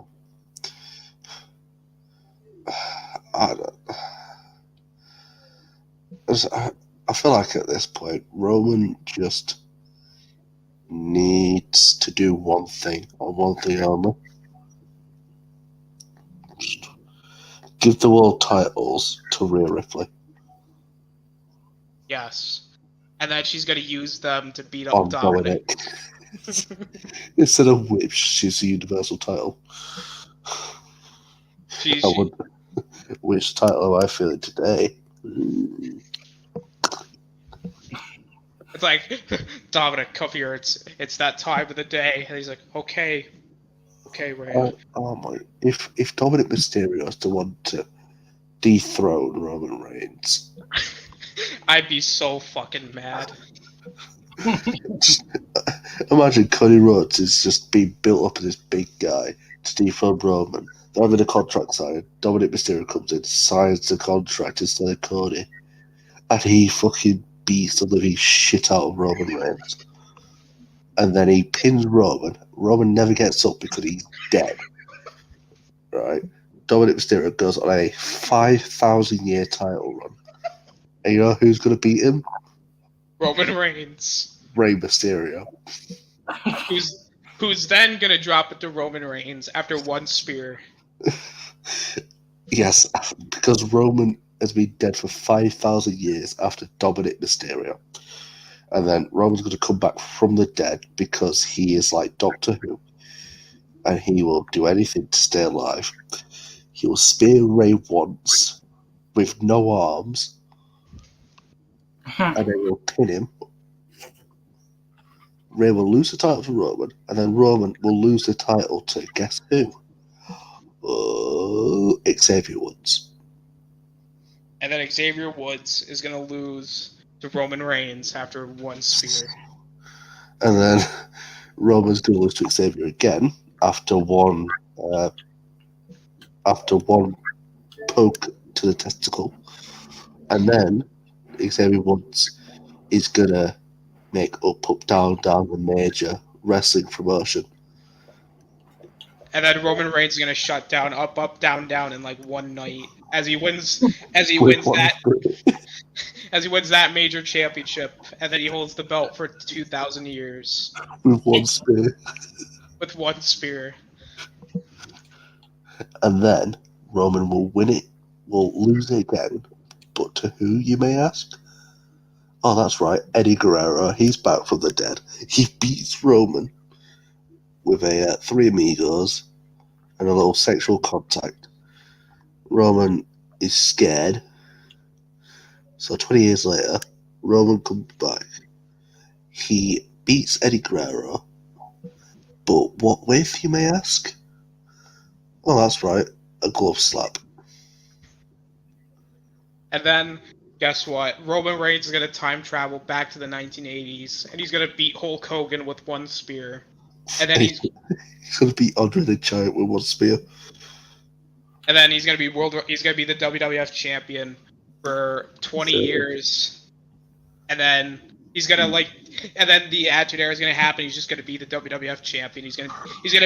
I feel like at this point, Roman just needs to do one thing, or one thing only. Just give the world titles to Rhea Ripley. Yes. And then she's going to use them to beat up On Dominic. Instead of which, she's the Universal title. Which title am I feeling today? It's like, Dominic, come here. It's that time of the day. And he's like, okay, Rhea. Oh my! If Dominic Mysterio is the one to dethrone Roman Reigns, I'd be so fucking mad. Imagine Cody Rhodes is just being built up as this big guy to dethrone Roman. They're having a contract signed. Dominic Mysterio comes in, signs the contract instead of Cody, and he fucking beats the living shit out of Roman Reigns. And then he pins Roman. Roman never gets up because he's dead. Right? Dominic Mysterio goes on a 5,000-year title run. And you know who's going to beat him? Roman Reigns. Rey Mysterio. Who's then going to drop it to Roman Reigns after one spear. Yes, because Roman has been dead for 5,000 years after Dominic Mysterio. And then Roman's going to come back from the dead because he is like Doctor Who. And he will do anything to stay alive. He will spear Rey once with no arms. And then he'll pin him. Rey will lose the title to Roman. And then Roman will lose the title to guess who? Xavier Woods. And then Xavier Woods is going to lose to Roman Reigns after one spear. And then Roman's going to lose to Xavier again after one poke to the testicle. And then Xavier Woods is going to make up, down, down the major wrestling promotion. And then Roman Reigns is going to shut down up, down in like one night. as he wins With one that spear. as he wins that major championship, and then he holds the belt for 2,000 years With one spear. with one spear. And then Roman will win it, will lose it again. But to who, you may ask? Oh, that's right, Eddie Guerrero. He's back from the dead. He beats Roman with a Three Amigos and a little sexual contact. Roman is scared. So 20 years later, Roman comes back. He beats Eddie Guerrero. But what with, you may ask? Oh, that's right, a glove slap. And then, guess what? Roman Reigns is going to time travel back to the 1980s, and he's going to beat Hulk Hogan with one spear. And then he's going to beat Andre the Giant with one spear. And then he's going to be the WWF champion for 20 years. And then he's going to and then the Attitude Era is going to happen. He's just going to be the WWF champion. He's going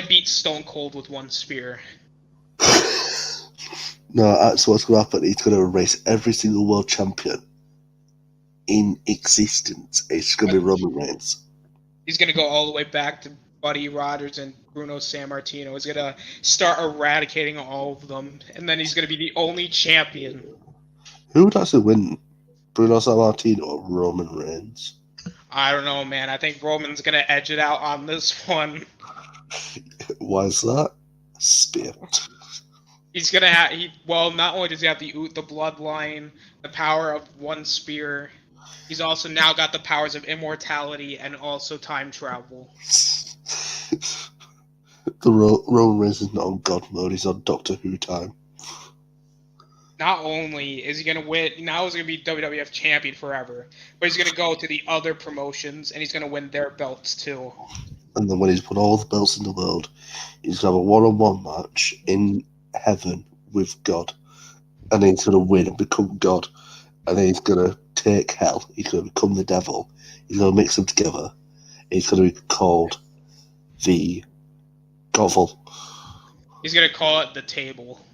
to beat Stone Cold with one spear. No, actually what's going to happen, he's going to erase every single world champion in existence. It's going to be Roman Reigns. He's going to go all the way back to Buddy Rogers and Bruno Sammartino. He's going to start eradicating all of them. And then he's going to be the only champion. Who would actually win? Bruno Sammartino or Roman Reigns? I don't know, man. I think Roman's going to edge it out on this one. Why is that? Spear. He's gonna have. Not only does he have the bloodline, the power of one spear, he's also now got the powers of immortality and also time travel. Roman Reigns is not on God mode; he's on Doctor Who time. Not only is he gonna win, now he's gonna be WWF champion forever, but he's gonna go to the other promotions and he's gonna win their belts too. And then when he's won all the belts in the world, he's gonna have a one-on-one match in heaven with God, and then he's going to win and become God, and then he's going to take hell, he's going to become the devil, he's going to mix them together, he's going to be called the Govel. He's going to call it the table.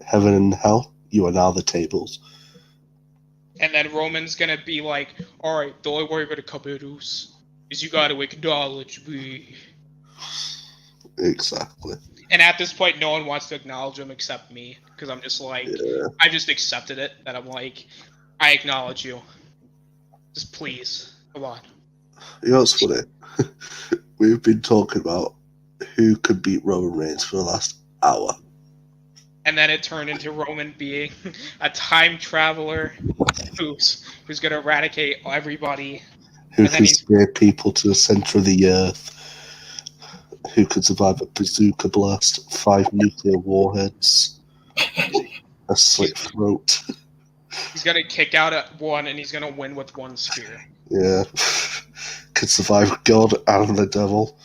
Heaven and hell, you are now the tables. And then Roman's going to be like, alright, the only way you're going to come in is you got to acknowledge me. Exactly. And at this point, no one wants to acknowledge him except me, because I'm just like, I just accepted it, that I'm like, I acknowledge you. Just please, come on. You know what's funny? We've been talking about who could beat Roman Reigns for the last hour. And then it turned into Roman being a time traveler who's going to eradicate everybody. Who can scare people to the center of the earth. Who could survive a bazooka blast, 5 nuclear warheads, a slit throat. He's going to kick out at one, and he's going to win with one spear. Yeah. Could survive God and the devil.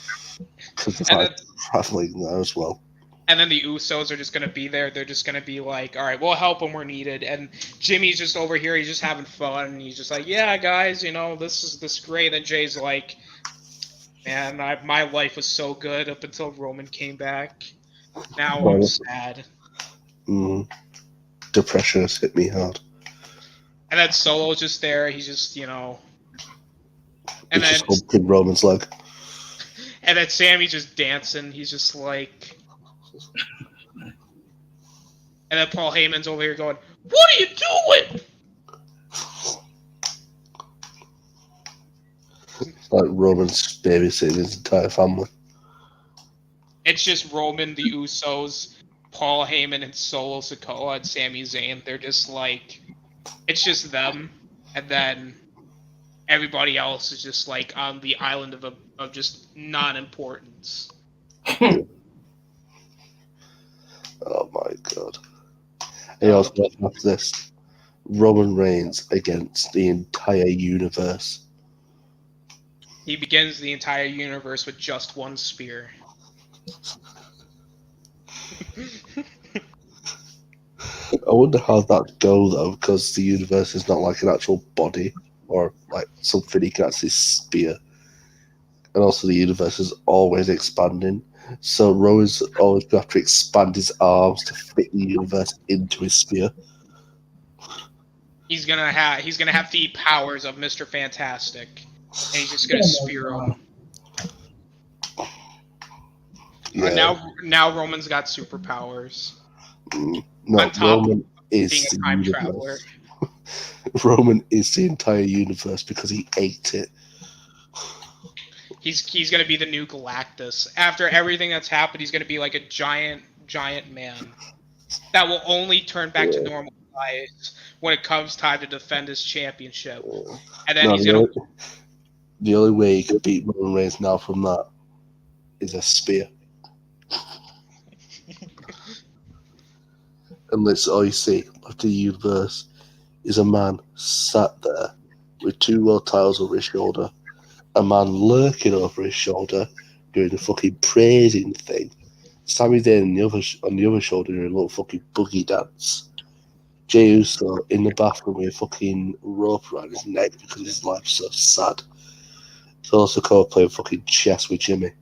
Could survive traveling there as well. And then the Usos are just going to be there. They're just going to be like, all right, we'll help when we're needed. And Jimmy's just over here. He's just having fun. And he's just like, yeah, guys, this is great. And Jay's like, man, my life was so good up until Roman came back. Now I'm sad. Depression has hit me hard. And then Solo's just there. He's just, And he's just humping Roman's leg. And then Sammy's just dancing. He's just like... And then Paul Heyman's over here going, what are you doing? It's like Roman's babysitting his entire family. It's just Roman, the Usos, Paul Heyman, and Solo Sikoa, and Sami Zayn. They're just like, it's just them. And then everybody else is just like on the island of just non-importance. Oh my god. Hey, also after this, Roman Reigns against the entire universe. He begins the entire universe with just one spear. I wonder how that'd go though, because the universe is not like an actual body or like something he can actually spear. And also the universe is always expanding. So Roman's always going to have to expand his arms to fit the universe into his spear. He's gonna have the powers of Mr. Fantastic, and he's just gonna spear him. Yeah. Now Roman's got superpowers. No, On top Roman of is being a the time universe. traveler. Roman is the entire universe because he ate it. He's gonna be the new Galactus. After everything that's happened, he's gonna be like a giant man that will only turn back to normal size when it comes time to defend his championship. And then the only way he can beat Roman Reigns now from that is a spear. And that's all you see of the universe is a man sat there with 2 world titles over his shoulder, a man lurking over his shoulder doing the fucking praising thing, Sami Zayn on the other shoulder doing a little fucking boogie dance, Jey Uso in the bathroom with a fucking rope around his neck because his life's so sad. Solo Sikoa playing fucking chess with Jimmy.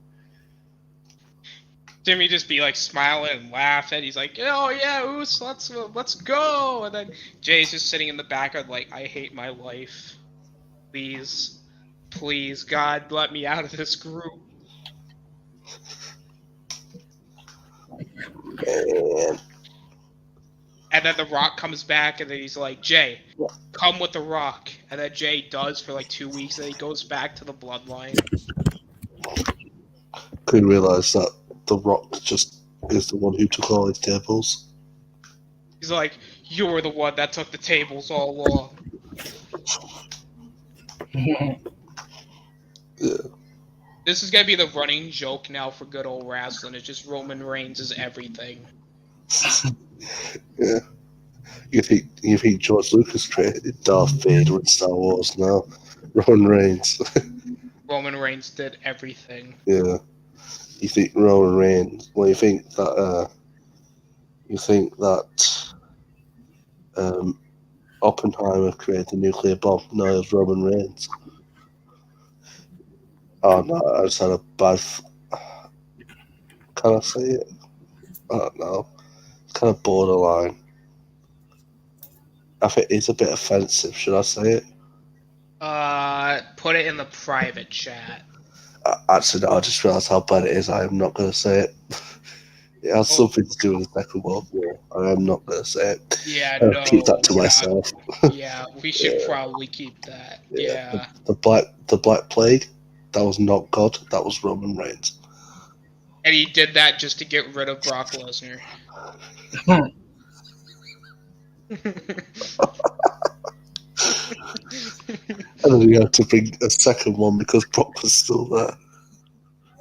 Jimmy just be like smiling and laughing. He's like, "Oh yeah, Uso, let's go." And then Jay's just sitting in the background like, "I hate my life. Please, God, let me out of this group." Man. And then The Rock comes back, and then he's like, "Jay, come with The Rock." And then Jay does for like 2 weeks, and then he goes back to the Bloodline. Couldn't realise that The Rock just is the one who took all his tables. He's like, "You were the one that took the tables all along." Yeah. This is gonna be the running joke now for good old wrestling. It's just Roman Reigns is everything. Yeah. You think George Lucas created Darth Vader in Star Wars now? Roman Reigns. Roman Reigns did everything. Yeah. You think Roman Reigns? Well, you think that Oppenheimer created the nuclear bomb? No, it was Roman Reigns. Oh no, I just had a bad. Can I say it? I don't know. It's kind of borderline. I think it's a bit offensive. Should I say it? Put it in the private chat. Actually, no, I just realised how bad it is. I am not going to say it. It has something to do with the Second World War. I am not going to say it. Yeah, I'll no. keep that to myself. Yeah, we should probably keep that. Yeah. The Black Plague, that was not God. That was Roman Reigns. And he did that just to get rid of Brock Lesnar. And then he had to bring a second one because Brock was still there.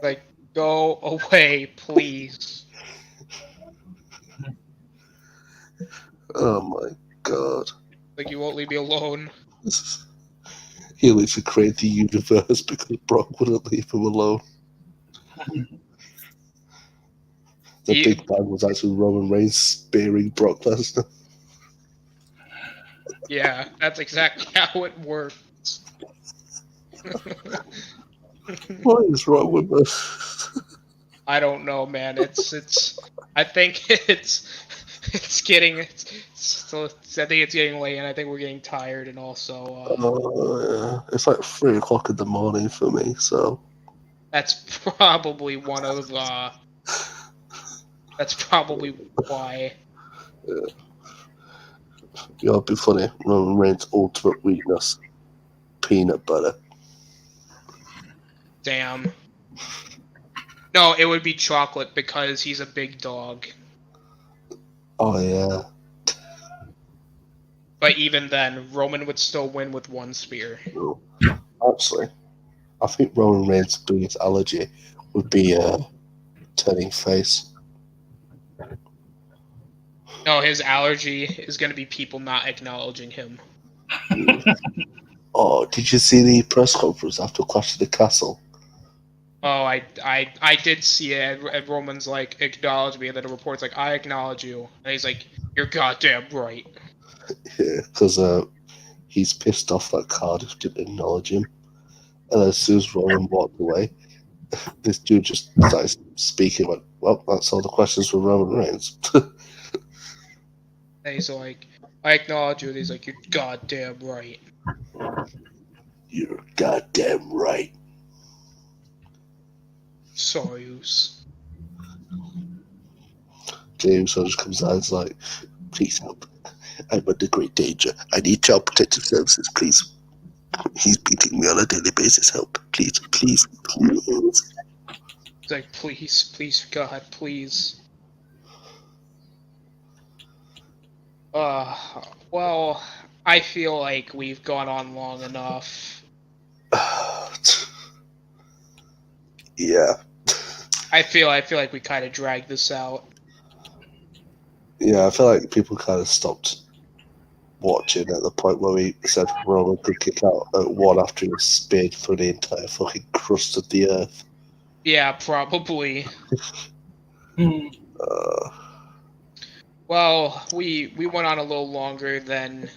Like, go away, please. Oh my god. Like, you won't leave me alone. He literally created the universe because Brock wouldn't leave him alone. The Big Bang was actually Roman Reigns spearing Brock Lesnar. Yeah, that's exactly how it works. What is wrong with us? I don't know, man. I think it's getting late, and I think we're getting tired, and also Yeah. It's like 3 o'clock in the morning for me, so that's probably one of that's probably why. yeah. You know, it'd be funny. Roman Reigns' ultimate weakness: peanut butter. Damn. No, it would be chocolate because he's a big dog. Oh yeah. But even then, Roman would still win with one spear. Actually, I think Roman Reigns' biggest allergy would be turning face. No, his allergy is going to be people not acknowledging him. Oh, did you see the press conference after Clash of the Castle? Oh, I did see it. And Roman's like, acknowledge me, and then the report's like, I acknowledge you. And he's like, you're goddamn right. Yeah, because he's pissed off that Cardiff didn't acknowledge him. And as soon as Roman walked away, This dude just started speaking. Went, well, that's all the questions for Roman Reigns. And he's like, I acknowledge you. And he's like, you're goddamn right. You're goddamn right. Soyuz. James just comes out and is like, please help. I'm under great danger. I need child protective services, please. He's beating me on a daily basis. Help. Please, please, please. He's like, please, God, please. Well, I feel like we've gone on long enough. Yeah. I feel like we kind of dragged this out. Yeah, I feel like people kind of stopped watching at the point where we said Roman could kick out at one after he was speared through the entire fucking crust of the earth. Yeah, probably. Uh, Well, we went on a little longer than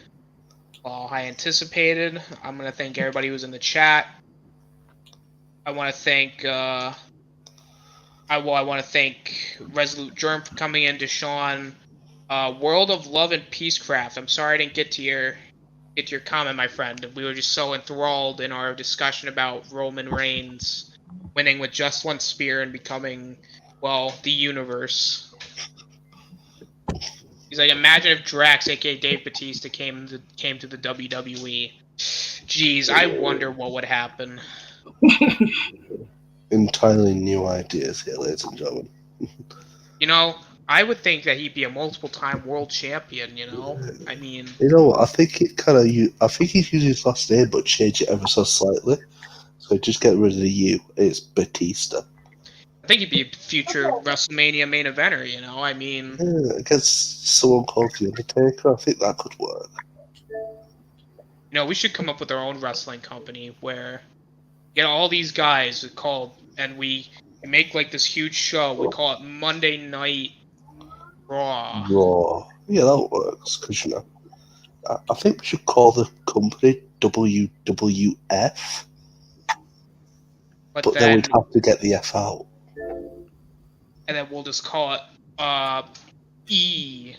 I anticipated. I'm gonna thank everybody who's in the chat. I want to thank I want to thank Resolute Germ for coming in, Deshaun. World of Love and Peacecraft. I'm sorry I didn't get to your comment, my friend. We were just so enthralled in our discussion about Roman Reigns winning with just one spear and becoming, well, the universe. He's like, imagine if Drax, aka Dave Bautista, came to the WWE. Jeez, I wonder what would happen. entirely new ideas here, ladies and gentlemen. You know, I would think that he'd be a multiple-time world champion. You know, I mean, You know what? I think I think he's using his last name, but change it ever so slightly. So just get rid of the U. It's Batista. I think he'd be a future WrestleMania main eventer. You know, I mean, Yeah, against someone called The Undertaker, I think that could work. you know, we should come up with our own wrestling company where get all these guys called, and we make like this huge show. We call it Monday Night Raw. Raw. Yeah, that works. Because, you know, I think we should call the company WWF. But then we'd have to get the F out. And then we'll just call it E.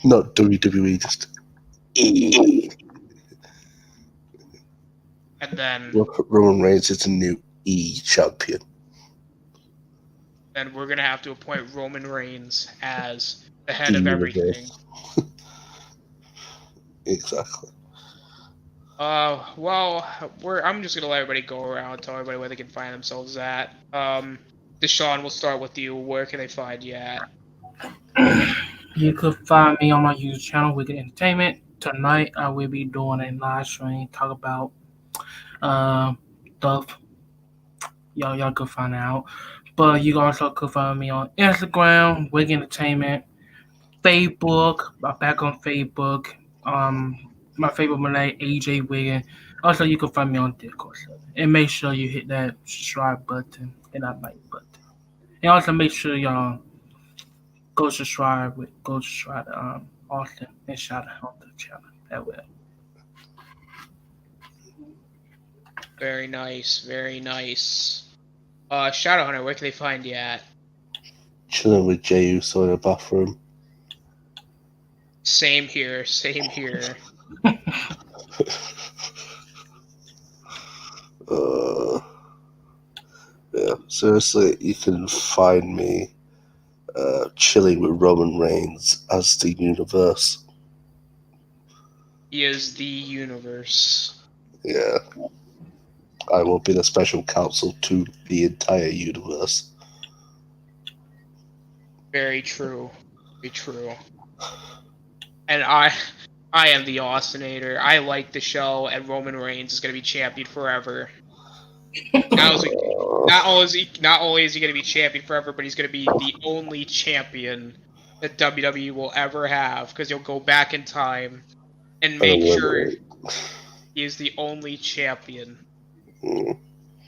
Not WWE, just E. And then Roman Reigns is the new E champion. Then we're gonna have to appoint Roman Reigns as the head of everything. Exactly. Well, I'm just gonna let everybody go around, tell everybody where they can find themselves at. Deshaun, we'll start with you. Where can they find you at? You could find me on my YouTube channel, Wicked Entertainment. Tonight, I will be doing a live stream, talk about stuff. Y'all could find out. But you also could find me on Instagram, Wicked Entertainment, Facebook. I'm back on Facebook. My favorite Malay, AJ Wiggin. Also, you can find me on Discord. And make sure you hit that subscribe button and that like button. And also make sure y'all go subscribe to Austin and shout out on the channel. That way. Very nice, very nice. Shadow Hunter, where can they find you at? Chilling with Jey Uso in a bathroom. Same here, same here. Yeah, seriously, you can find me chilling with Roman Reigns as the universe. He is the universe. Yeah. I will be the special counsel to the entire universe. Very true. Very true. And I am the Austinator. I like the show, and Roman Reigns is going to be champion forever. Not only is he going to be champion forever, but he's going to be the only champion that WWE will ever have, because he'll go back in time and make sure he is the only champion. Mm.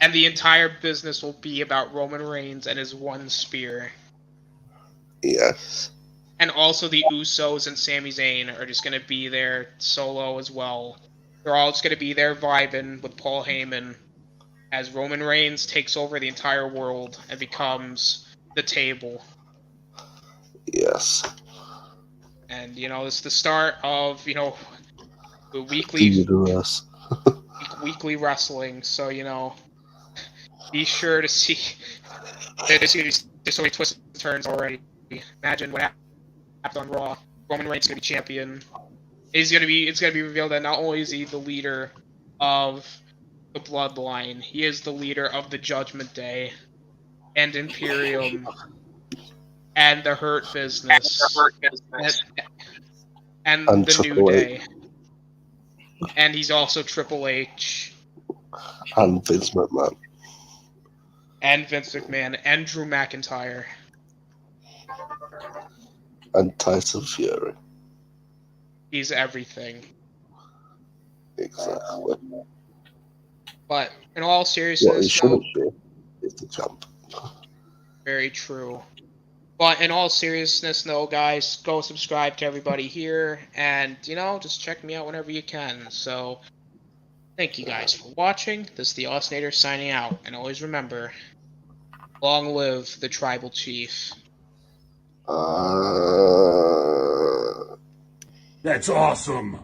And the entire business will be about Roman Reigns and his one spear. Yes. And also the Usos and Sami Zayn are just going to be there solo as well. they're all just going to be there vibing with Paul Heyman as Roman Reigns takes over the entire world and becomes the table. Yes. And, it's the start of, the The weekly universe. weekly wrestling. So, be sure to see. There's so many twists and turns already. Imagine what happened on Raw. Roman Reigns is going to be champion. It's going to be revealed that not only is he the leader of the Bloodline, he is the leader of the Judgment Day and Imperium and the Hurt Business and the New Triple H. Day. And he's also Triple H. And Vince McMahon. And Vince McMahon. And Drew McIntyre. And Tyson Fury. He's everything. Exactly. But in all What he seriousness, shouldn't be is the champ. very true. But in all seriousness, though, guys, go subscribe to everybody here, and just check me out whenever you can. So, thank you guys for watching. This is the Osnator signing out, and always remember, long live the Tribal Chief. That's That's awesome.